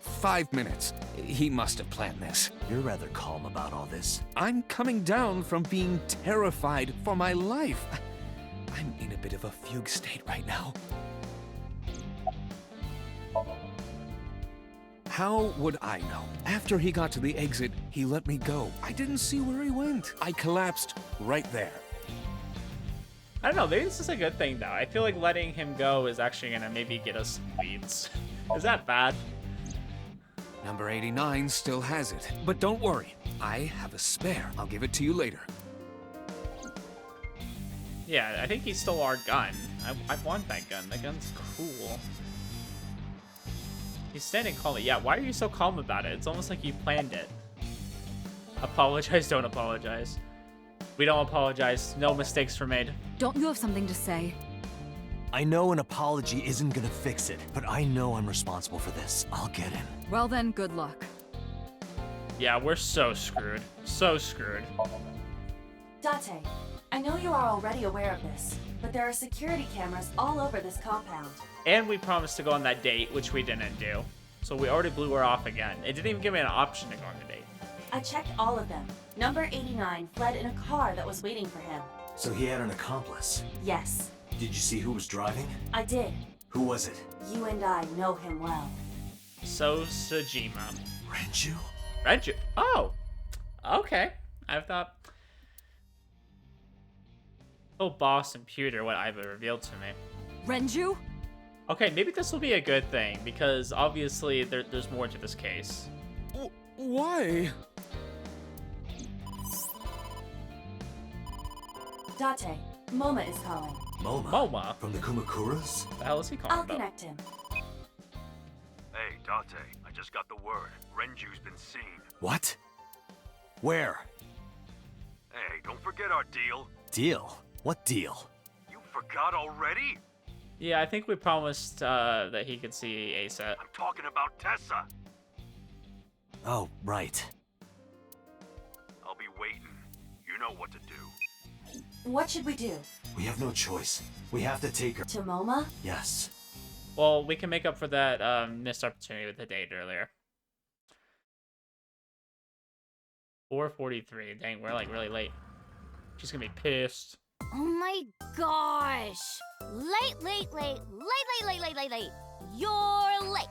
5 minutes. He must have planned this. You're rather calm about all this. I'm coming down from being terrified for my life. I'm in a bit of a fugue state right now. How would I know? After he got to the exit, he let me go. I didn't see where he went. I collapsed right there. I don't know, maybe this is a good thing, though. I feel like letting him go is actually gonna maybe get us some leads. Is that bad? Number 89 still has it. But don't worry, I have a spare. I'll give it to you later. Yeah, I think he stole our gun. I want that gun. That gun's cool. He's standing calmly. Yeah, why are you so calm about it? It's almost like you planned it. Apologize, don't apologize. We don't apologize. No mistakes were made. Don't you have something to say? I know an apology isn't gonna fix it, but I know I'm responsible for this. I'll get him. Well then, good luck. Yeah, we're so screwed. So screwed. Date, I know you are already aware of this, but there are security cameras all over this compound. And we promised to go on that date, which we didn't do. So we already blew her off again. It didn't even give me an option to go on the date. I checked all of them. Number 89 fled in a car that was waiting for him. So he had an accomplice. Yes, Did you see who was driving? I did. Who was it? You and I know him well. So Sajima. Renju? Renju? Oh! Okay. I thought... Oh, boss and Pewter, what Iva revealed to me. Renju? Okay, maybe this will be a good thing, because obviously there's more to this case. Why? Date, Moma is calling. Moma? Moma? From the Kumakuras? The hell is he calling I'll about? connect him. Hey, Date, I just got the word. Renju's been seen. What? Where? Hey, don't forget our deal. Deal? What deal? You forgot already? Yeah, I think we promised that he could see ASAP. I'm talking about Tessa. Oh, right. I'll be waiting. You know what to do. What should we do? We have no choice. We have to take her. To Moma? Yes. Well, we can make up for that missed opportunity with the date earlier. 4:43. Dang, we're like really late. She's gonna be pissed. Oh my gosh! Late. You're late.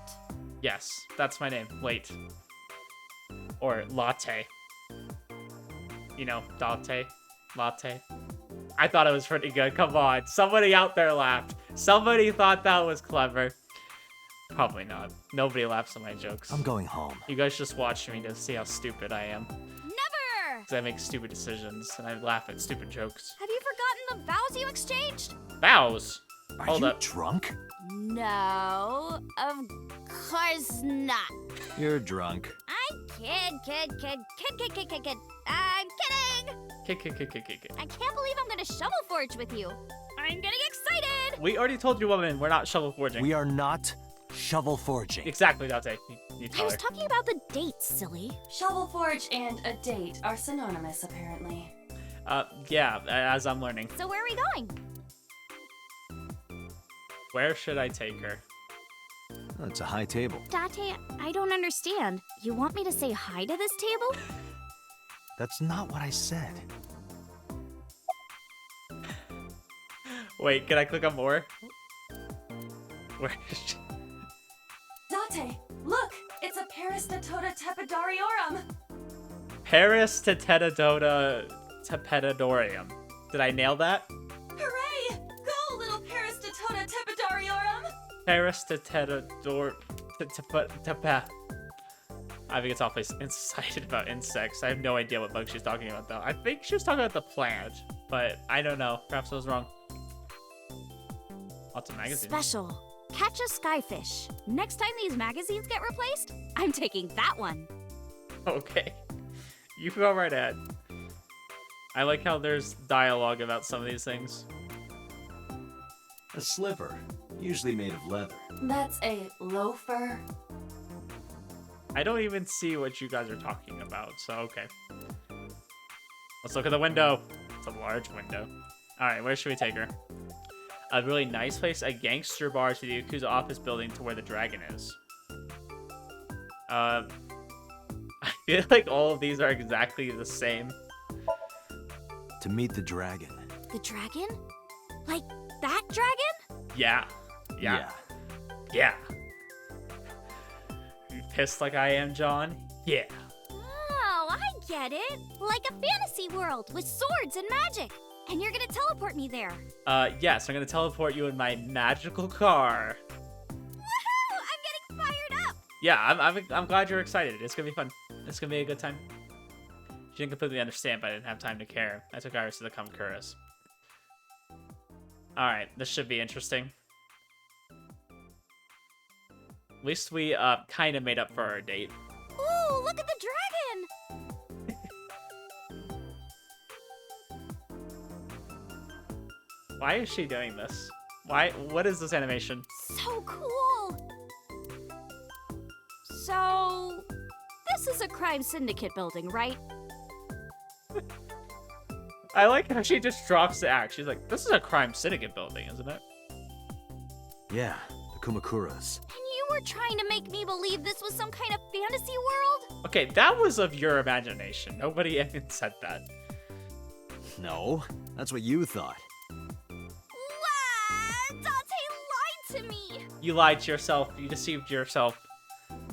Yes, that's my name. Late. Or latte. You know, latte. Latte. I thought it was pretty good. Come on. Somebody out there laughed. Somebody thought that was clever. Probably not. Nobody laughs at my jokes. I'm going home. You guys just watch me to see how stupid I am. Never! Because I make stupid decisions and I laugh at stupid jokes. Have you forgotten the vows you exchanged? Vows? Are you drunk? No, of course not. You're drunk. I'm kid. I'm kidding. Kid. I can't believe I'm gonna shovel forge with you. I'm getting excited. We already told you, woman, we're not shovel forging. We are not shovel forging. Exactly, Dante. You I tell was her. talking about the date, silly. Shovel forge and a date are synonymous, apparently. Yeah, as I'm learning. So where are we going? Where should I take her? Oh, it's a high table. Date, I don't understand. You want me to say hi to this table? That's not what I said. Wait, can I click on more? Where is she? Date, look! It's a Paris de Tota Tepidariorum! Paris to Tedadota Tepedadorium. Did I nail that? Hooray! Go, little Paris de Tota Tepidariorum! Paris to Tedador... Tepa. I think it's awfully excited about insects. I have no idea what bug she's talking about, though. I think she was talking about the plant, but I don't know. Perhaps I was wrong. Lots of magazines. Special. Catch a skyfish. Next time these magazines get replaced, I'm taking that one. Okay. You go right ahead. I like how there's dialogue about some of these things. A slipper, usually made of leather. That's a loafer. I don't even see what you guys are talking about, so okay. Let's look at the window. It's a large window. Alright, where should we take her? A really nice place, a gangster bar to the Yakuza office building to where the dragon is. I feel like all of these are exactly the same. To meet the dragon. The dragon? Like that dragon? Yeah. Yeah. You pissed like I am, John? Yeah. Oh, I get it. Like a fantasy world with swords and magic. And you're gonna teleport me there. Yes, I'm gonna teleport you in my magical car. Woohoo! I'm getting fired up! Yeah, I'm glad you're excited. It's gonna be fun. It's gonna be a good time. She didn't completely understand, but I didn't have time to care. I took Iris to the Kamakura's. Alright, this should be interesting. At least we, kind of made up for our date. Ooh, look at the dragon! Why is she doing this? What is this animation? So cool! So, this is a crime syndicate building, right? I like how she just drops the act. She's like, this is a crime syndicate building, isn't it? Yeah, the Kumakuras. And you were trying to make me believe this was some kind of fantasy world? Okay, that was of your imagination. Nobody even said that. No, that's what you thought. What? Dante lied to me! You lied to yourself. You deceived yourself.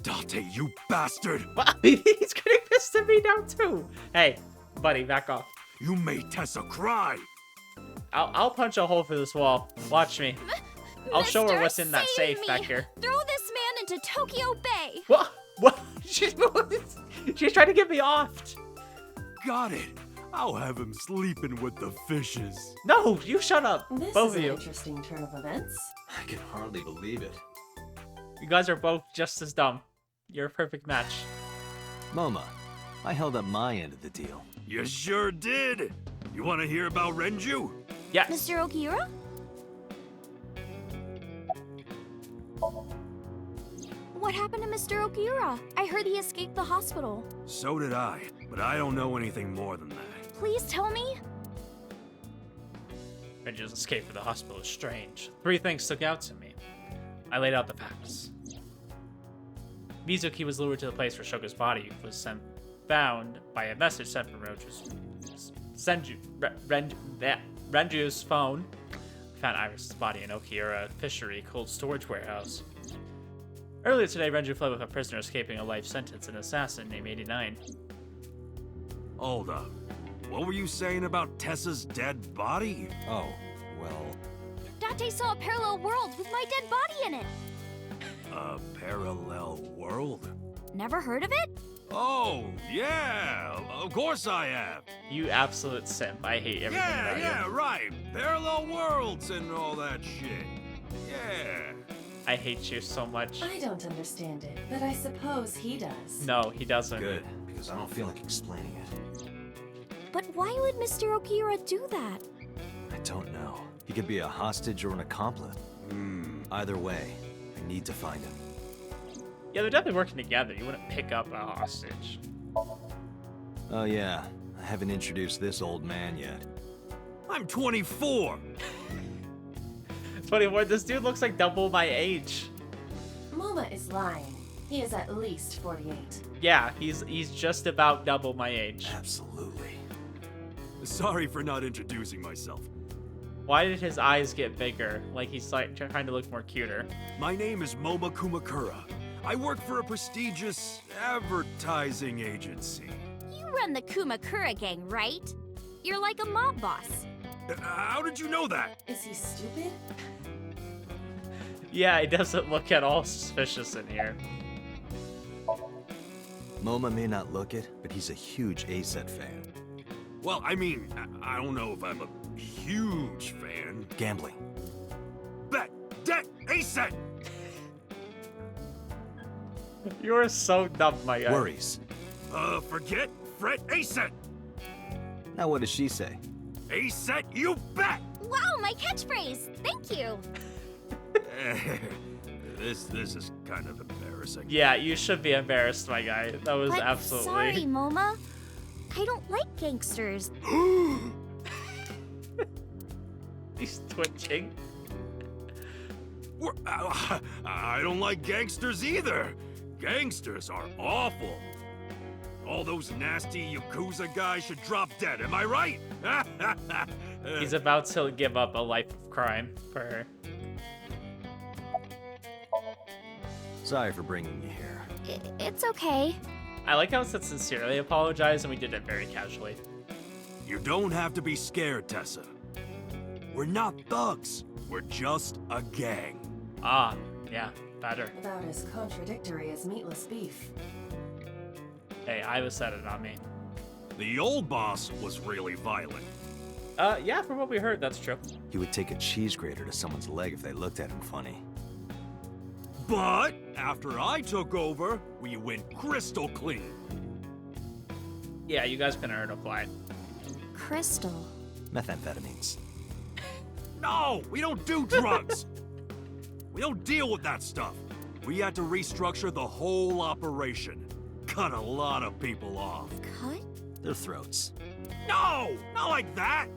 Dante, you bastard! He's getting pissed at me now, too. Hey, buddy, back off. You made Tessa cry! I'll punch a hole through this wall. Watch me. I'll show her what's in that safe back here. Throw this man into Tokyo Bay! What? She's trying to get me off. Got it. I'll have him sleeping with the fishes. No, you shut up. This Both is of an you. interesting turn of events. I can hardly believe it. You guys are both just as dumb. You're a perfect match. Moma, I held up my end of the deal. You sure did. You want to hear about Renju? Yes. Mr. Okiura? What happened to Mr. Okiura? I heard he escaped the hospital. So did I, but I don't know anything more than that. Please tell me. Renju's escape from the hospital is strange. 3 things stuck out to me. I laid out the facts. Mizuki was lured to the place where Shogo's body was found by a message sent from Renju's phone. We found Iris' body in Okiura Fishery Cold Storage Warehouse. Earlier today, Renju fled with a prisoner escaping a life sentence, an assassin named 89. Hold up. What were you saying about Tessa's dead body? Oh, well, Date saw a parallel world with my dead body in it. A parallel world? Never heard of it? Oh, yeah, of course I have. You absolute simp. I hate everything about you. Yeah, right. Parallel worlds and all that shit. Yeah. I hate you so much. I don't understand it, but I suppose he does. No, he doesn't. good, because I don't feel like explaining it. But why would Mr. Okira do that? I don't know. He could be a hostage or an accomplice. Either way, I need to find him. Yeah, they're definitely working together. You wouldn't pick up a hostage. Oh yeah, I haven't introduced this old man yet. I'm 24. 24. This dude looks like double my age. Moma is lying. He is at least 48. Yeah, he's just about double my age. Absolutely. Sorry for not introducing myself. Why did his eyes get bigger? Like he's like trying to look more cuter. My name is Moma Kumakura. I work for a prestigious advertising agency. You run the Kumakura gang, right? You're like a mob boss. How did you know that? Is he stupid? Yeah, it doesn't look at all suspicious in here. Moma may not look it, but he's a huge A-Set fan. Well, I mean, I don't know if I'm a huge fan. Gambling. Bet! Debt! A-Set! You're so dumb, my guy. Worries. Forget, fret, A-Set! Now what does she say? A-Set, you bet! Wow, my catchphrase! Thank you! This is kind of embarrassing. Yeah, you should be embarrassed, my guy. That was But absolutely... sorry, Moma. I don't like gangsters. He's twitching. I don't like gangsters either. Gangsters are awful. All those nasty Yakuza guys should drop dead, am I right? He's about to give up a life of crime for her. Sorry for bringing you here. It's okay. I like how it said sincerely apologize, and we did it very casually. You don't have to be scared, Tessa. We're not thugs. We're just a gang. Ah, yeah, better. About as contradictory as meatless beef. Hey, Iva said it, not me. The old boss was really violent. Yeah, from what we heard, that's true. He would take a cheese grater to someone's leg if they looked at him funny. But after I took over, we went crystal clean. Yeah, you guys can earn a flight. Crystal. Methamphetamines. No, we don't do drugs. We don't deal with that stuff. We had to restructure the whole operation. Cut a lot of people off. Cut? Their throats. No, not like that.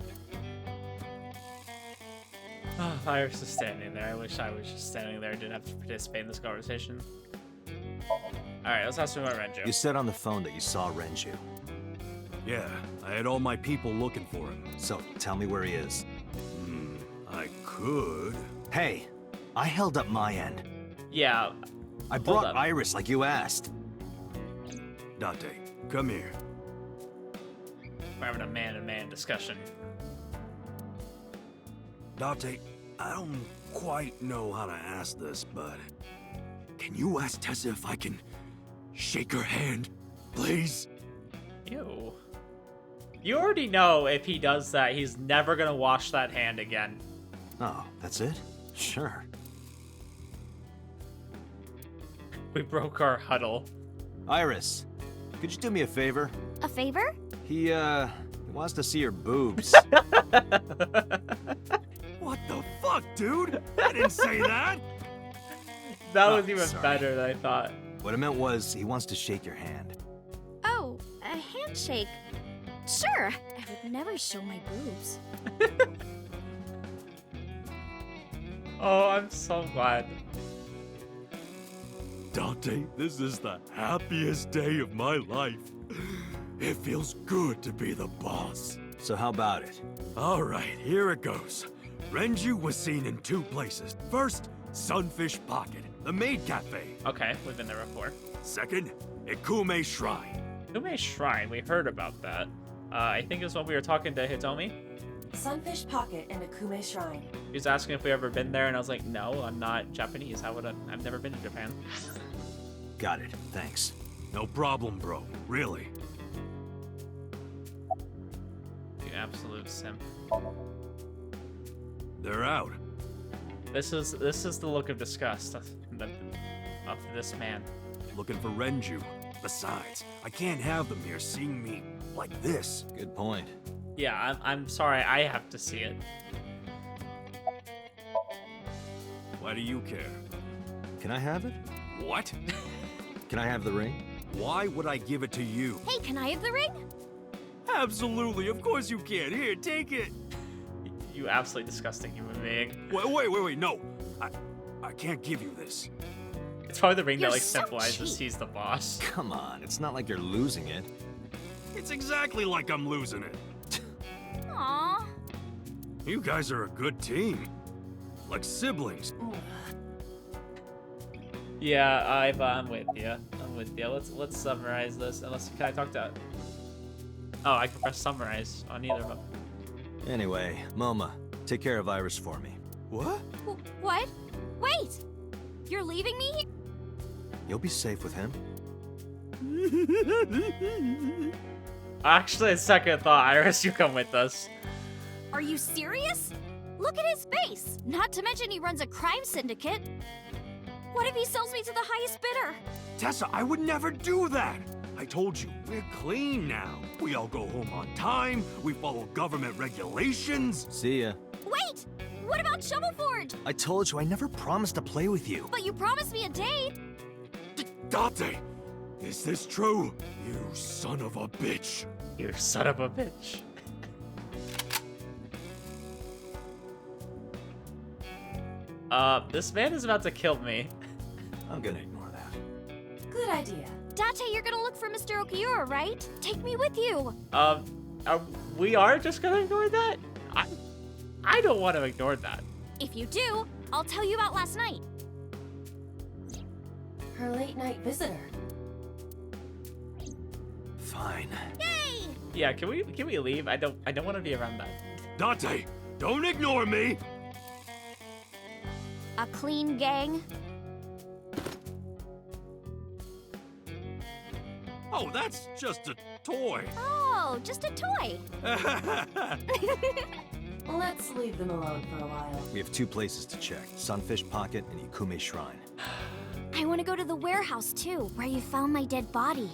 Oh, Iris is standing there. I wish I was just standing there and didn't have to participate in this conversation. Alright, let's ask him about Renju. You said on the phone that you saw Renju. Yeah, I had all my people looking for him. So, tell me where he is. I could. Hey, I held up my end. Yeah. I brought Iris like you asked. Date, come here. We're having a man-to-man discussion. Date, I don't quite know how to ask this, but can you ask Tessa if I can shake her hand, please? Ew. You already know if he does that, he's never gonna wash that hand again. Oh, that's it? Sure. We broke our huddle. Iris, could you do me a favor? A favor? He wants to see your boobs. What the fuck, dude? I didn't say that! That was even sorry. better than I thought. What I meant was, he wants to shake your hand. Oh, a handshake. Sure. I would never show my boobs. Oh, I'm so glad. Date, this is the happiest day of my life. It feels good to be the boss. So how about it? All right, here it goes. Renju was seen in 2 places. First, Sunfish Pocket, the maid cafe. Okay, we've been there before. Second, Ikume Shrine. Ikume Shrine, we heard about that. I think it was when we were talking to Hitomi. Sunfish Pocket and Akume Shrine. He was asking if we ever been there, and I was like, no, I'm not Japanese. How would I've never been to Japan. Got it. Thanks. No problem, bro. Really. You absolute simp. They're out. This is the look of disgust of this man. Looking for Renju. Besides, I can't have them here seeing me like this. Good point. Yeah, I'm sorry. I have to see it. Why do you care? Can I have it? What? Can I have the ring? Why would I give it to you? Hey, can I have the ring? Absolutely, of course you can. Here, take it. You absolutely disgusting human being. Wait, no. I can't give you this. It's probably the ring You're that like so symbolizes cheap. he's the boss. Come on, it's not like you're losing it. It's exactly like I'm losing it. Aww. You guys are a good team. Like siblings. Yeah, I'm with you. I'm with you. Let's summarize this. Unless can I talk to? Oh, I can press summarize on either of them. Anyway, Moma, take care of Iris for me. What? What? Wait! You're leaving me? You'll be safe with him. Actually, a second thought, Iris, you come with us. Are you serious? Look at his face! Not to mention he runs a crime syndicate. What if he sells me to the highest bidder? Tessa, I would never do that. I told you, we're clean now. We all go home on time. We follow government regulations. See ya. Wait! What about Shovelforge? I told you I never promised to play with you. But you promised me a date. Date, is this true? You son of a bitch. You son of a bitch. This man is about to kill me. I'm gonna ignore that. Good idea. Date, you're gonna look for Mr. Okiura, right? Take me with you. We are just gonna ignore that? I don't want to ignore that. If you do, I'll tell you about last night. Her late night visitor. Fine. Yay! Yeah, can we leave? I don't want to be around that. Date, don't ignore me. A clean gang. Oh, that's just a toy. Oh, just a toy. Let's leave them alone for a while. We have 2 places to check. Sunfish Pocket and Ikume Shrine. I want to go to the warehouse too, where you found my dead body.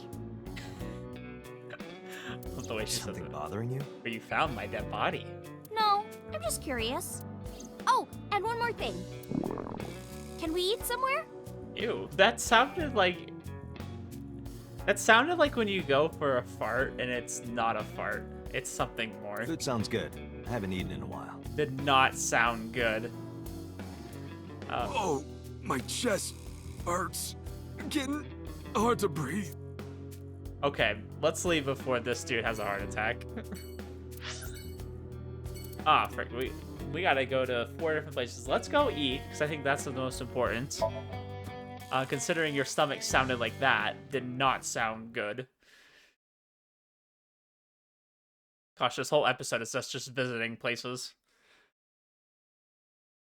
The way she says Something it. bothering you? Where you found my dead body. No, I'm just curious. Oh, and one more thing. Can we eat somewhere? Ew, that sounded like... That sounded like when you go for a fart and it's not a fart. It's something more. Food sounds good. I haven't eaten in a while. Did not sound good. Oh, my chest hurts. Getting hard to breathe. Okay, let's leave before this dude has a heart attack. Frick, we gotta go to 4 different places. Let's go eat, because I think that's the most important. Considering your stomach sounded like that, did not sound good. Gosh, this whole episode is just visiting places.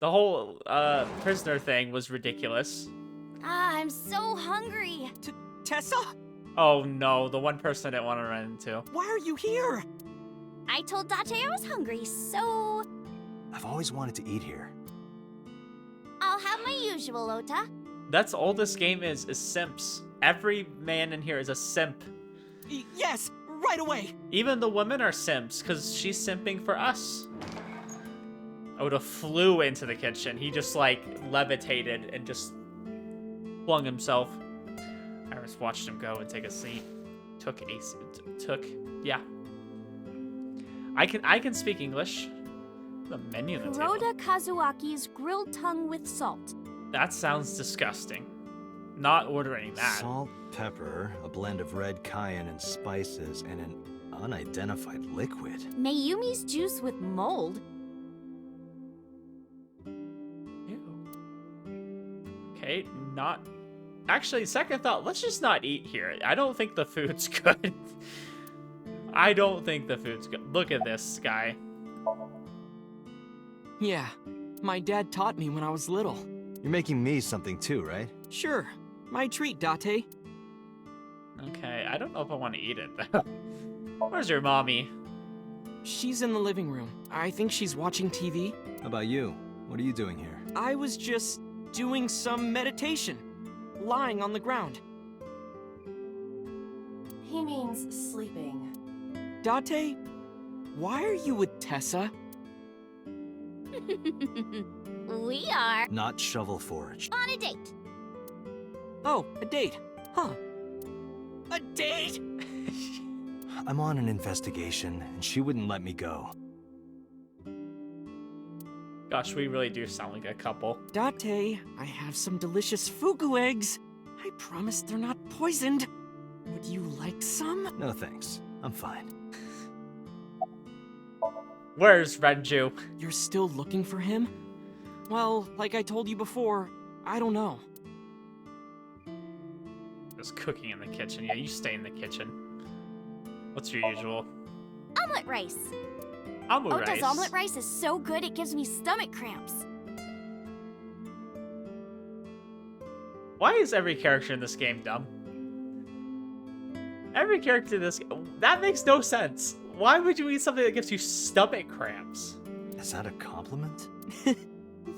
The whole prisoner thing was ridiculous. I'm so hungry. Tessa? Oh no, the one person I didn't want to run into. Why are you here? I told Date I was hungry, so... I've always wanted to eat here. I'll have my usual, Ota. That's all this game is simps. Every man in here is a simp. Yes, right away. Even the women are simps, because she's simping for us. Oda flew into the kitchen. He just, like, levitated and just flung himself. Iris watched him go and take a seat. Yeah. I can speak English. The menu on the table. Kuroda Kazuaki's grilled tongue with salt. That sounds disgusting. Not ordering that. Salt, pepper, a blend of red cayenne and spices, and an unidentified liquid. Mayumi's juice with mold. Ew. Okay, not... Actually, second thought, let's just not eat here. I don't think the food's good. I don't think the food's good. Look at this guy. Yeah, my dad taught me when I was little. You're making me something too, right? Sure, my treat, Date. Okay, I don't know if I want to eat it. Where's your mommy? She's in the living room. I think she's watching TV. How about you? What are you doing here? I was just doing some meditation, lying on the ground. He means sleeping. Date, why are you with Tessa? We are Not shovel forage. on a date. Oh, a date. Huh. A date? I'm on an investigation, and she wouldn't let me go. Gosh, we really do sound like a couple. Date, I have some delicious fugu eggs. I promise they're not poisoned. Would you like some? No thanks. I'm fine. Where's Renju? You're still looking for him? Well, like I told you before, I don't know. There's cooking in the kitchen. Yeah, you stay in the kitchen. What's your usual? Omelet rice. Omelet Ota's rice. omelet rice is so good it gives me stomach cramps. Why is every character in this game dumb? Every character in this that makes no sense. Why would you eat something that gives you stomach cramps? Is that a compliment?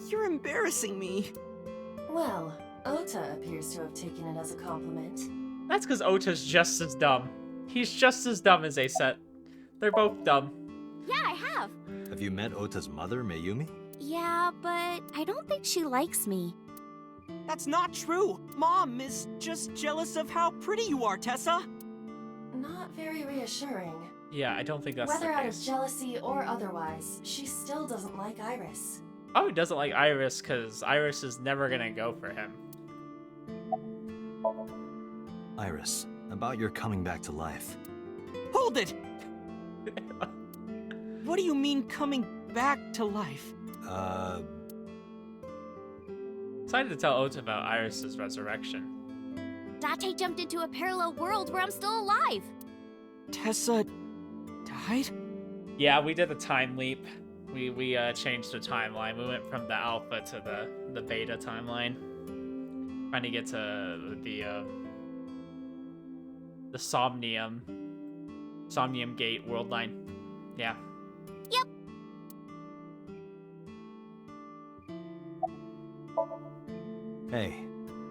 You're embarrassing me. Well, Ota appears to have taken it as a compliment. That's because Ota's just as dumb. He's just as dumb as Aset. They're both dumb. Yeah, I have. Have you met Ota's mother, Mayumi? Yeah, but I don't think she likes me. That's not true. Mom is just jealous of how pretty you are, Tessa. Not very reassuring. Yeah, I don't think that's Whether the out of case. jealousy or otherwise, she still doesn't like Iris. Oh, he doesn't like Iris because Iris is never gonna go for him. Iris, about your coming back to life. Hold it! What do you mean coming back to life? Excited to tell Ota about Iris's resurrection. Date jumped into a parallel world where I'm still alive. Tessa died? Yeah, we did the time leap. We changed the timeline. We went from the alpha to the beta timeline. Trying to get to the Somnium Gate world line. Yeah. Yep. Hey,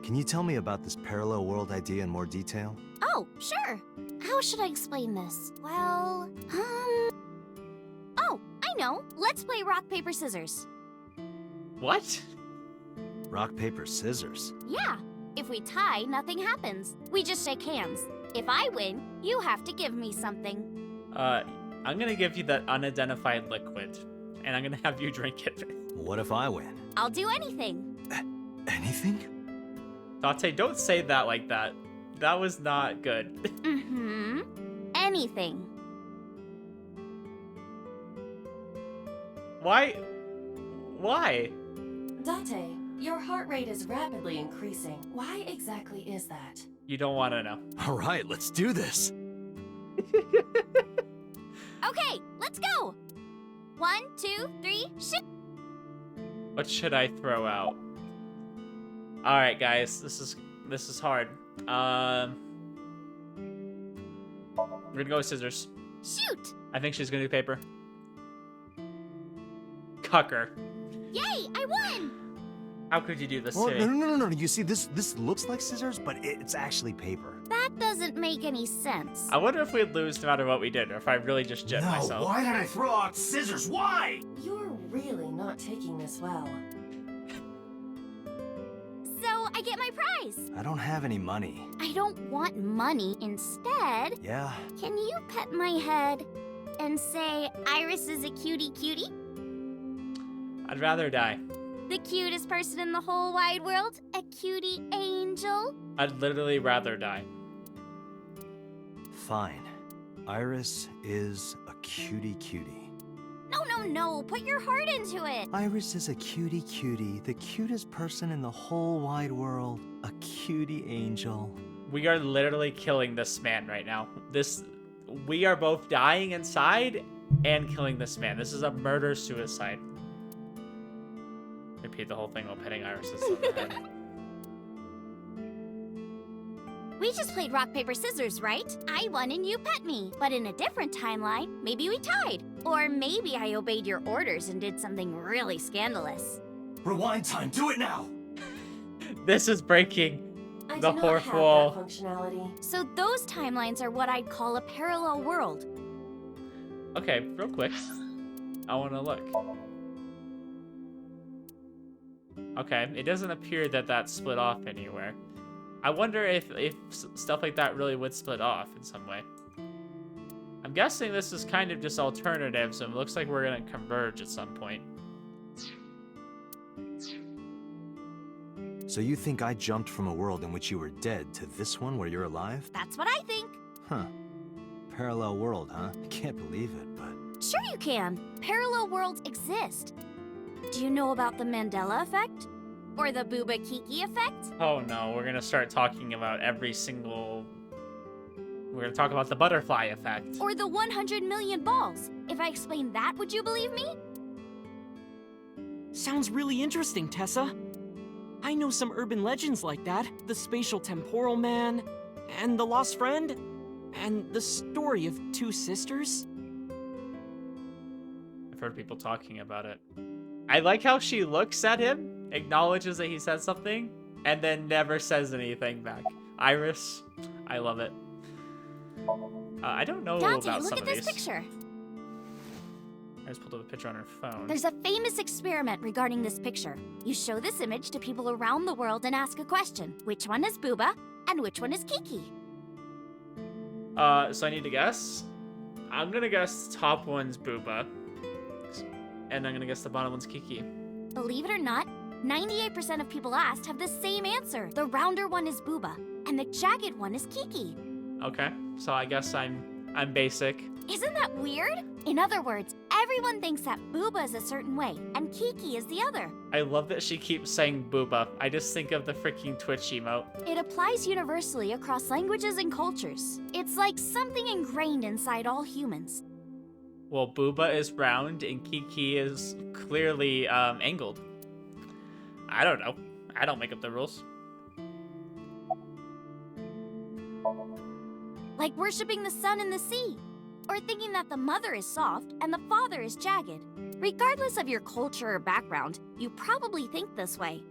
can you tell me about this parallel world idea in more detail? Oh, sure. How should I explain this? Well, Oh, I know. Let's play rock, paper, scissors. What? Rock, paper, scissors. Yeah. If we tie, nothing happens. We just shake hands. If I win, you have to give me something. I'm gonna give you that unidentified liquid, and I'm gonna have you drink it. What if I win? I'll do anything. Anything? Date, don't say that like that. That was not good. Mm-hmm. Anything. Why? Why? Date, your heart rate is rapidly increasing. Why exactly is that? You don't want to know. All right, let's do this. Okay, let's go. 1, 2, 3, shoot. What should I throw out? All right, guys, this is hard. We're gonna go with scissors. Shoot. I think she's gonna do paper. Cucker. Yay, I won. How could you do this Oh, to me? no. You see, this looks like scissors, but it's actually paper. That doesn't make any sense. I wonder if we'd lose no matter what we did, or if I really just jet myself. Why did I throw out scissors? Why? You're really not taking this well. So I get my prize. I don't have any money. I don't want money. Instead, Yeah? can you pet my head and say Iris is a cutie cutie? I'd rather die. The cutest person in the whole wide world? A cutie angel? I'd literally rather die. Fine. Iris is a cutie cutie. No. Put your heart into it. Iris is a cutie cutie, the cutest person in the whole wide world. A cutie angel. We are literally killing this man right now. This we are both dying inside and killing this man. This is a murder-suicide. Repeat the whole thing while petting Iris's on the head. We just played rock, paper, scissors, right? I won and you pet me. But in a different timeline, maybe we tied. Or maybe I obeyed your orders and did something really scandalous. Rewind time, do it now! This is breaking I the do not fourth have wall. that functionality. So those timelines are what I'd call a parallel world. Okay, real quick. I want to look. Okay, it doesn't appear that that's split off anywhere. I wonder if stuff like that really would split off in some way. I'm guessing this is kind of just alternative, so it looks like we're going to converge at some point. So you think I jumped from a world in which you were dead to this one where you're alive? That's what I think. Huh. Parallel world, huh? I can't believe it, but... Sure you can. Parallel worlds exist. Do you know about the Mandela effect? Or the Booba Kiki effect? Oh no, we're going to start talking about every single... We're going to talk about the butterfly effect. Or the 100 million balls? If I explain that, would you believe me? Sounds really interesting, Tessa. I know some urban legends like that. The spatial temporal man, and the lost friend, and the story of two sisters. I've heard people talking about it. I like how she looks at him, acknowledges that he said something, and then never says anything back. Iris, I love it. I don't know Dante, about look some at of this these. picture. Iris pulled up a picture on her phone. There's a famous experiment regarding this picture. You show this image to people around the world and ask a question. Which one is Booba and which one is Kiki? So I need to guess. I'm gonna guess the top one's Booba. And I'm gonna guess the bottom one's Kiki. Believe it or not, 98% of people asked have the same answer. The rounder one is Booba, and the jagged one is Kiki. Okay, so I guess I'm basic. Isn't that weird? In other words, everyone thinks that Booba is a certain way, and Kiki is the other. I love that she keeps saying Booba. I just think of the freaking Twitch emote. It applies universally across languages and cultures. It's like something ingrained inside all humans. Well, Booba is round and Kiki is clearly angled. I don't know. I don't make up the rules. Like worshipping the sun and the sea. Or thinking that the mother is soft and the father is jagged. Regardless of your culture or background, you probably think this way.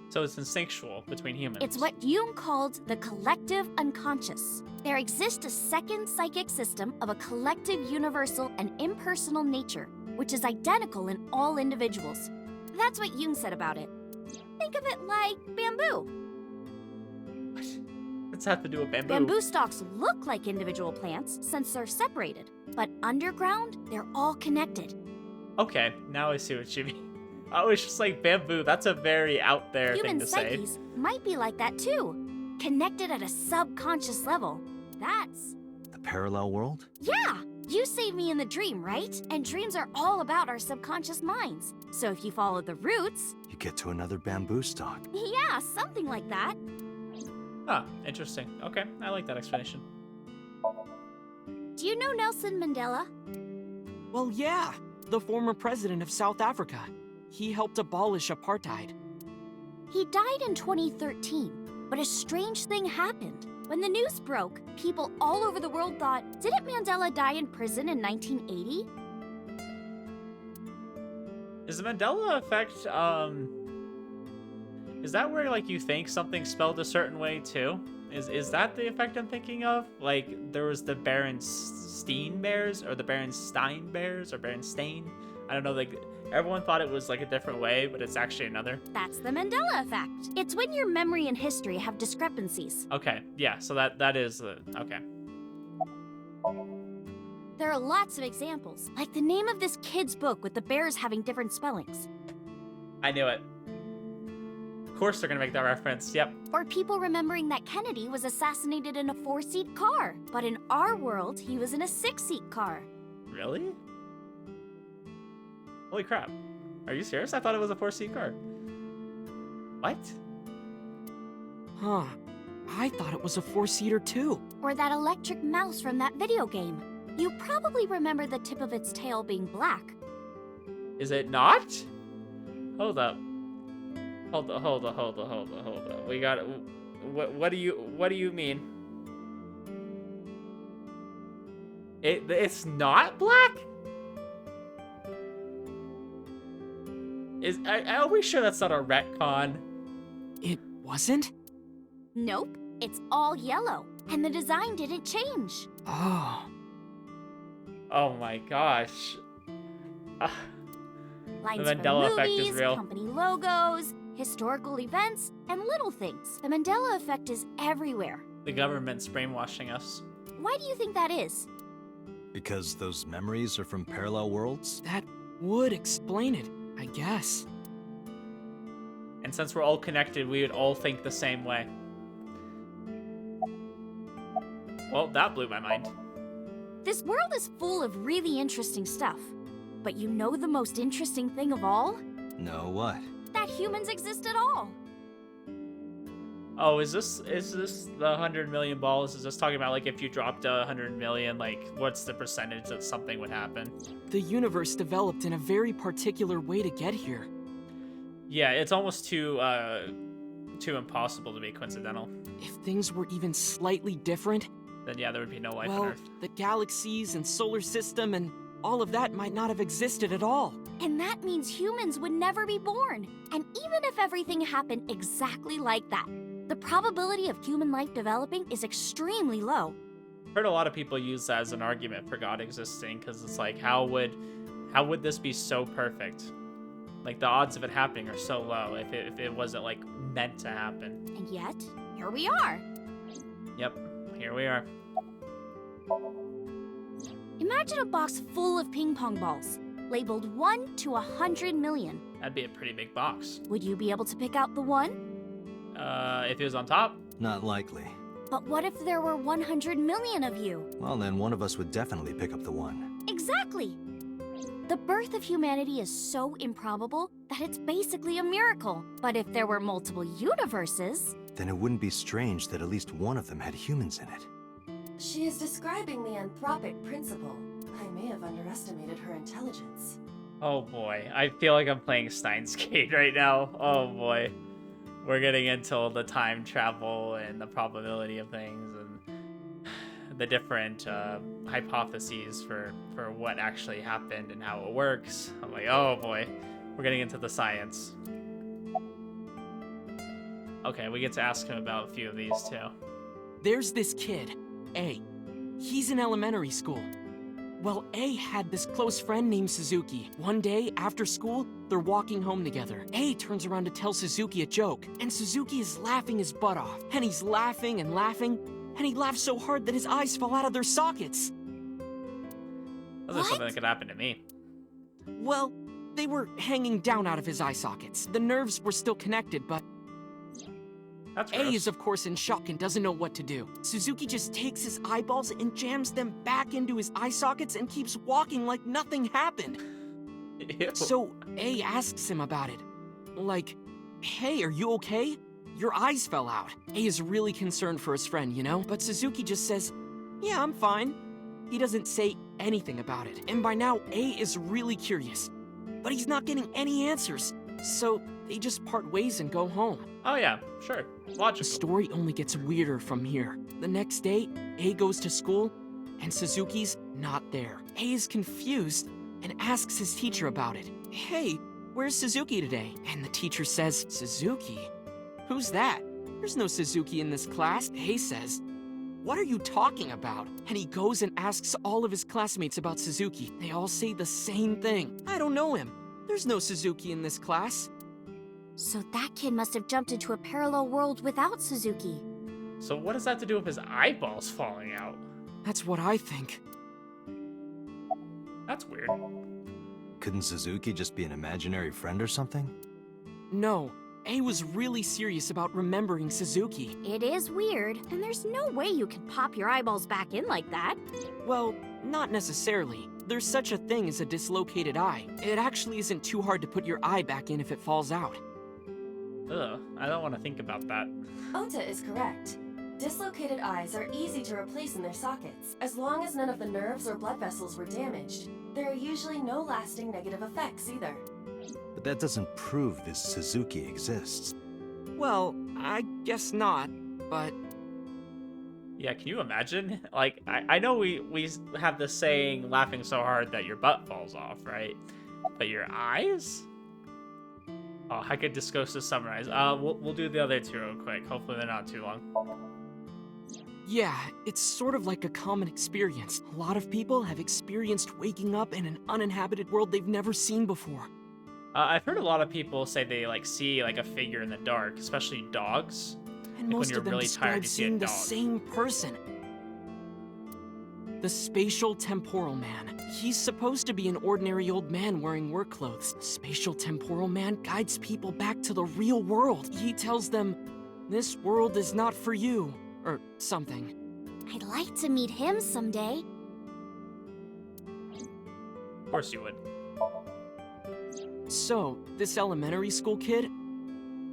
So it's instinctual between humans. It's what Jung called the collective unconscious. There exists a second psychic system of a collective, universal, and impersonal nature, which is identical in all individuals. That's what Jung said about it. Think of it like bamboo. What's that have to do with bamboo? Bamboo stalks look like individual plants since they're separated, but underground, they're all connected. Okay, now I see what you mean. I was just like, bamboo, that's a very out there Human thing to say. psyches might be like that too, connected at a subconscious level. That's... The parallel world? Yeah! You saved me in the dream, right? And dreams are all about our subconscious minds. So if you follow the roots... You get to another bamboo stalk. Yeah, something like that. Huh, interesting. Okay, I like that explanation. Do you know Nelson Mandela? Well, yeah. The former president of South Africa. He helped abolish apartheid. He died in 2013, but a strange thing happened. When the news broke, people all over the world thought, didn't Mandela die in prison in 1980? Is the Mandela effect, is that where, like, you think something's spelled a certain way, too? Is that the effect I'm thinking of? Like, there was the Berenstein Bears, or the Berenstein Bears, or Berenstain? I don't know, like, everyone thought it was, like, a different way, but it's actually another. That's the Mandela effect. It's when your memory and history have discrepancies. Okay, yeah, so that is, okay. There are lots of examples, like the name of this kid's book with the bears having different spellings. I knew it. Of course they're gonna make that reference, yep. Or people remembering that Kennedy was assassinated in a 4-seat car, but in our world, he was in a 6-seat car. Really? Holy crap. Are you serious? I thought it was a 4-seat car. What? Huh. I thought it was a four-seater too. Or that electric mouse from that video game. You probably remember the tip of its tail being black. Is it not? Hold up. Hold up. We got. What do you mean? It's not black? Are we sure that's not a retcon? It wasn't? Nope, it's all yellow, and the design didn't change. Oh. Oh my gosh. Lines The Mandela from effect movies, is real. company logos, historical events, and little things. The Mandela effect is everywhere. The government's brainwashing us. Why do you think that is? Because those memories are from parallel worlds? That would explain it, I guess. And since we're all connected, we would all think the same way. Well, that blew my mind. This world is full of really interesting stuff. But you know the most interesting thing of all? No, what? That humans exist at all. Oh, is this the 100 million balls? Is this talking about like if you dropped 100 million, like what's the percentage that something would happen? The universe developed in a very particular way to get here. Yeah, it's almost too impossible to be coincidental. If things were even slightly different, Then yeah, there would be no life on well, Earth. the galaxies and solar system and all of that might not have existed at all. And that means humans would never be born. And even if everything happened exactly like that, the probability of human life developing is extremely low. I've heard a lot of people use that as an argument for God existing, because it's like, how would this be so perfect? Like the odds of it happening are so low if it wasn't like meant to happen. And yet, here we are. Yep, here we are. Imagine a box full of ping pong balls, labeled 1 to 100 million. That'd be a pretty big box. Would you be able to pick out the one? If it was on top? Not likely. But what if there were 100 million of you? Well, then one of us would definitely pick up the one. Exactly! The birth of humanity is so improbable that it's basically a miracle. But if there were multiple universes... Then it wouldn't be strange that at least one of them had humans in it. She is describing the anthropic principle. I may have underestimated her intelligence. Oh boy, I feel like I'm playing Steins Gate right now. Oh boy. We're getting into the time travel and the probability of things and the different hypotheses for what actually happened and how it works. I'm like, oh boy, we're getting into the science. Okay, we get to ask him about a few of these too. There's this kid, A. He's in elementary school. Well, A had this close friend named Suzuki. One day, after school, they're walking home together. A turns around to tell Suzuki a joke, and Suzuki is laughing his butt off. And he's laughing and laughing, and he laughs so hard that his eyes fall out of their sockets. That's just something that could happen to me. Well, they were hanging down out of his eye sockets. The nerves were still connected, but... That's A gross. is of course in shock and doesn't know what to do. Suzuki just takes his eyeballs and jams them back into his eye sockets and keeps walking like nothing happened. Ew. So A asks him about it. Like, hey, are you okay? Your eyes fell out. A is really concerned for his friend, you know? But Suzuki just says, yeah, I'm fine. He doesn't say anything about it. And by now, A is really curious. But he's not getting any answers. So they just part ways and go home. Oh yeah, sure. Logical. The story only gets weirder from here. The next day, A goes to school, and Suzuki's not there. A is confused and asks his teacher about it. Hey, where's Suzuki today? And the teacher says, Suzuki? Who's that? There's no Suzuki in this class. A says, what are you talking about? And he goes and asks all of his classmates about Suzuki. They all say the same thing. I don't know him. There's no Suzuki in this class. So that kid must have jumped into a parallel world without Suzuki. So what does that have to do with his eyeballs falling out? That's what I think. That's weird. Couldn't Suzuki just be an imaginary friend or something? No, A was really serious about remembering Suzuki. It is weird, and there's no way you can pop your eyeballs back in like that. Well, not necessarily. There's such a thing as a dislocated eye. It actually isn't too hard to put your eye back in if it falls out. Ugh, I don't want to think about that. Ota is correct. Dislocated eyes are easy to replace in their sockets, as long as none of the nerves or blood vessels were damaged. There are usually no lasting negative effects either. But that doesn't prove this Suzuki exists. Well, I guess not, but... Yeah, can you imagine? Like, I know we have this saying, laughing so hard that your butt falls off, right? But your eyes? Oh, I could just go to summarize. We'll do the other two real quick. Hopefully they're not too long. Yeah, it's sort of like a common experience. A lot of people have experienced waking up in an uninhabited world they've never seen before. I've heard a lot of people say they like see like a figure in the dark, especially dogs. And like most when you're of them really describe tired, you see a seeing the dog. same person. The Spatial Temporal Man. He's supposed to be an ordinary old man wearing work clothes. The Spatial Temporal Man guides people back to the real world. He tells them, this world is not for you, or something. I'd like to meet him someday. Of course you would. So, this elementary school kid,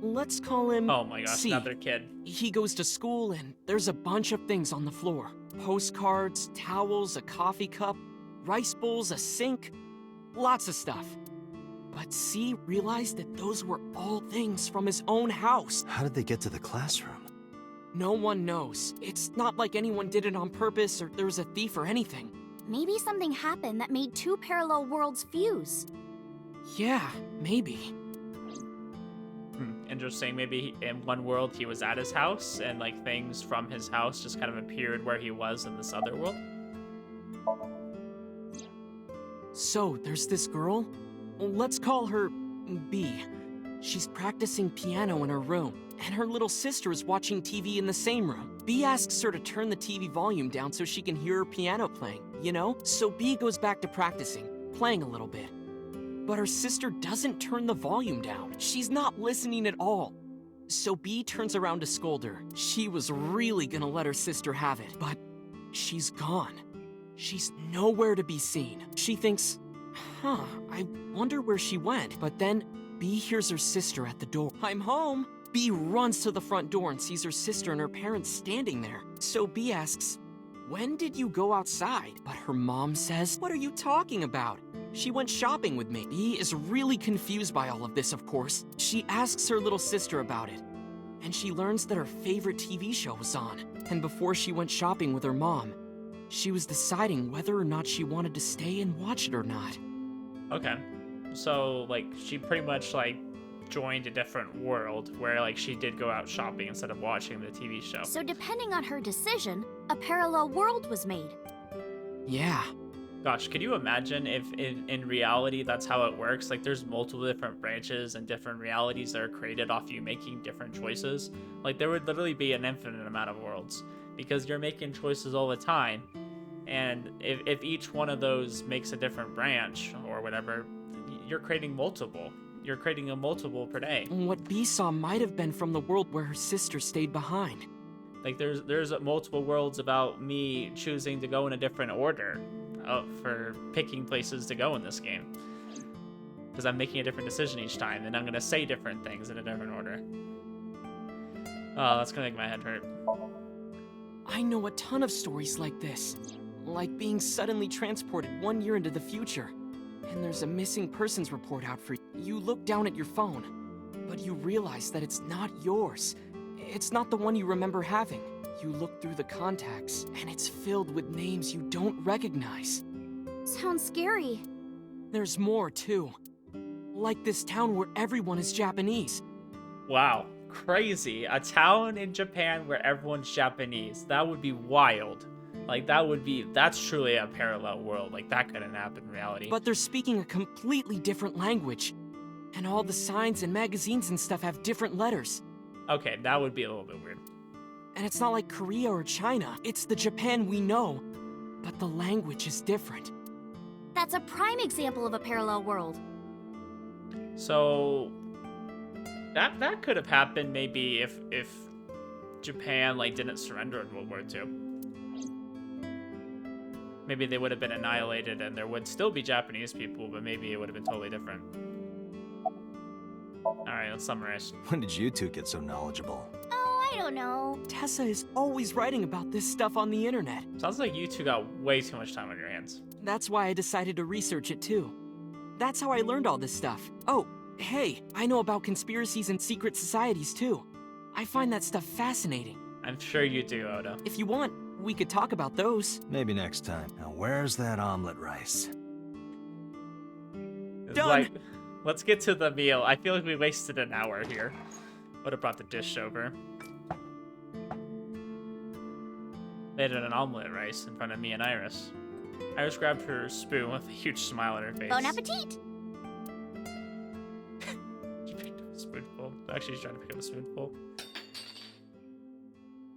let's call him Oh my gosh, C. another kid. He goes to school and there's a bunch of things on the floor. Postcards, towels, a coffee cup, rice bowls, a sink, lots of stuff. But C realized that those were all things from his own house. How did they get to the classroom? No one knows. It's not like anyone did it on purpose or there was a thief or anything. Maybe something happened that made two parallel worlds fuse. Yeah, maybe. Interesting. Maybe in one world he was at his house and like things from his house just kind of appeared where he was in this other world. So, there's this girl. Let's call her B. She's practicing piano in her room, and her little sister is watching TV in the same room. B asks her to turn the TV volume down so she can hear her piano playing, you know? So B goes back to practicing, playing a little bit. But her sister doesn't turn the volume down. She's not listening at all. So B turns around to scold her. She was really gonna let her sister have it, but she's gone. She's nowhere to be seen. She thinks, I wonder where she went. But then B hears her sister at the door. I'm home. B runs to the front door and sees her sister and her parents standing there. So B asks, when did you go outside? But her mom says, what are you talking about? She went shopping with me. B is really confused by all of this, of course. She asks her little sister about it. And she learns that her favorite TV show was on. And before she went shopping with her mom, she was deciding whether or not she wanted to stay and watch it or not. Okay. So like she pretty much like joined a different world where like she did go out shopping instead of watching the TV show. So depending on her decision, a parallel world was made. Yeah. Gosh, could you imagine if in reality that's how it works? Like there's multiple different branches and different realities that are created off you making different choices. Like there would literally be an infinite amount of worlds because you're making choices all the time. And if each one of those makes a different branch or whatever, you're creating multiple. You're creating a multiple per day. What B saw might have been from the world where her sister stayed behind. Like there's multiple worlds about me choosing to go in a different order for picking places to go in this game. Because I'm making a different decision each time, and I'm going to say different things in a different order. Oh, that's going to make my head hurt. I know a ton of stories like this. Like being suddenly transported 1 year into the future. And there's a missing persons report out for you. You look down at your phone, but you realize that it's not yours. It's not the one you remember having. You look through the contacts, and it's filled with names you don't recognize. Sounds scary. There's more, too. Like this town where everyone is Japanese. Wow, crazy. A town in Japan where everyone's Japanese. That would be wild. Like, that's truly a parallel world. Like, that couldn't happen in reality. But they're speaking a completely different language. And all the signs and magazines and stuff have different letters. Okay, that would be a little bit weird. And it's not like Korea or China. It's the Japan we know. But the language is different. That's a prime example of a parallel world. So that could have happened maybe if Japan like didn't surrender in World War II. Maybe they would have been annihilated and there would still be Japanese people, but maybe it would have been totally different. Alright, let's summarize. When did you two get so knowledgeable? Oh, I don't know. Tessa is always writing about this stuff on the internet. Sounds like you two got way too much time on your hands. That's why I decided to research it too. That's how I learned all this stuff. Oh, hey, I know about conspiracies and secret societies too. I find that stuff fascinating. I'm sure you do, Oda. If you want, we could talk about those. Maybe next time. Now, where's that omelet rice? It's Done! like, let's get to the meal. I feel like we wasted an hour here. Would have brought the dish over. Made it an omelet rice in front of me and Iris. Iris grabbed her spoon with a huge smile on her face. Bon appetit! She picked up a spoonful. Actually, she's trying to pick up a spoonful.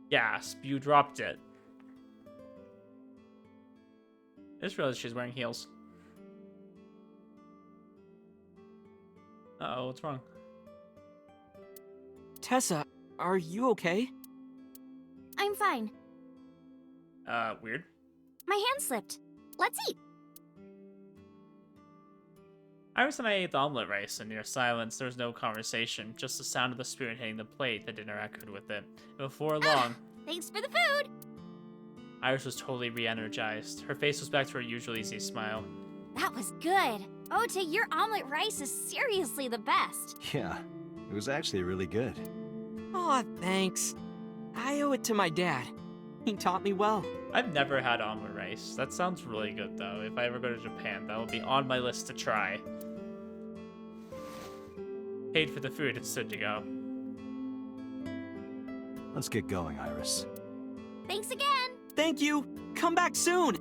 Gasp, you dropped it. I just realized she's wearing heels. Uh-oh, what's wrong? Tessa, are you okay? I'm fine. Weird. My hand slipped. Let's eat. Iris and I ate the omelet rice, and near silence, there was no conversation, just the sound of the spoon hitting the plate that dinner echoed with it. Before long, Thanks for the food. Iris was totally re-energized. Her face was back to her usual easy smile. That was good. Ota, your omelet rice is seriously the best. Yeah, it was actually really good. Aw, thanks. I owe it to my dad. He taught me well. I've never had omelet rice. That sounds really good, though. If I ever go to Japan, that will be on my list to try. Paid for the food, it's good to go. Let's get going, Iris. Thanks again. Thank you. Come back soon.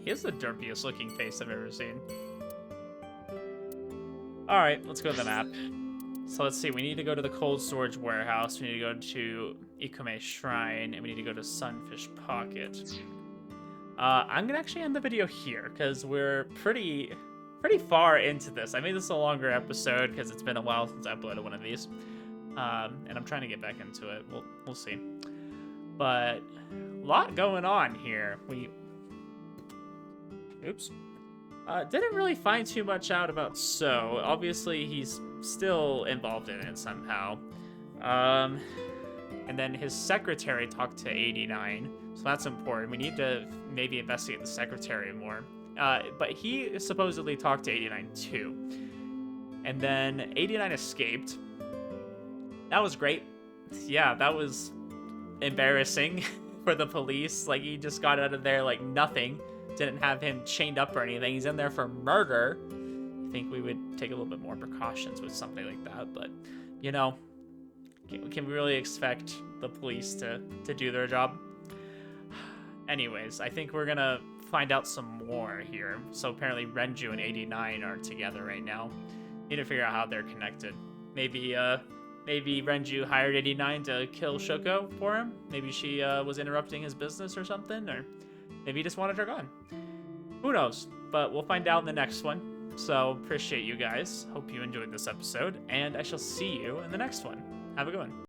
He has the derpiest looking face I've ever seen. Alright, let's go to the map. So let's see, we need to go to the cold storage warehouse, we need to go to Ikume Shrine, and we need to go to Sunfish Pocket. I'm gonna actually end the video here, because we're pretty far into this. I made this a longer episode, because it's been a while since I uploaded one of these. And I'm trying to get back into it. We'll see. But a lot going on here. Didn't really find too much out about So. Obviously, he's still involved in it somehow. And then his secretary talked to 89, so that's important. We need to maybe investigate the secretary more. But he supposedly talked to 89 too. And then 89 escaped. That was great. Yeah, that was embarrassing for the police. Like, he just got out of there like nothing. Didn't have him chained up or anything. He's in there for murder. I think we would take a little bit more precautions with something like that. But, you know, can we really expect the police to do their job? Anyways, I think we're going to find out some more here. So apparently Renju and 89 are together right now. Need to figure out how they're connected. Maybe Renju hired 89 to kill Shoko for him. Maybe she was interrupting his business or something, or maybe he just wanted her gone. Who knows? But we'll find out in the next one. So appreciate you guys. Hope you enjoyed this episode, and I shall see you in the next one. Have a good one.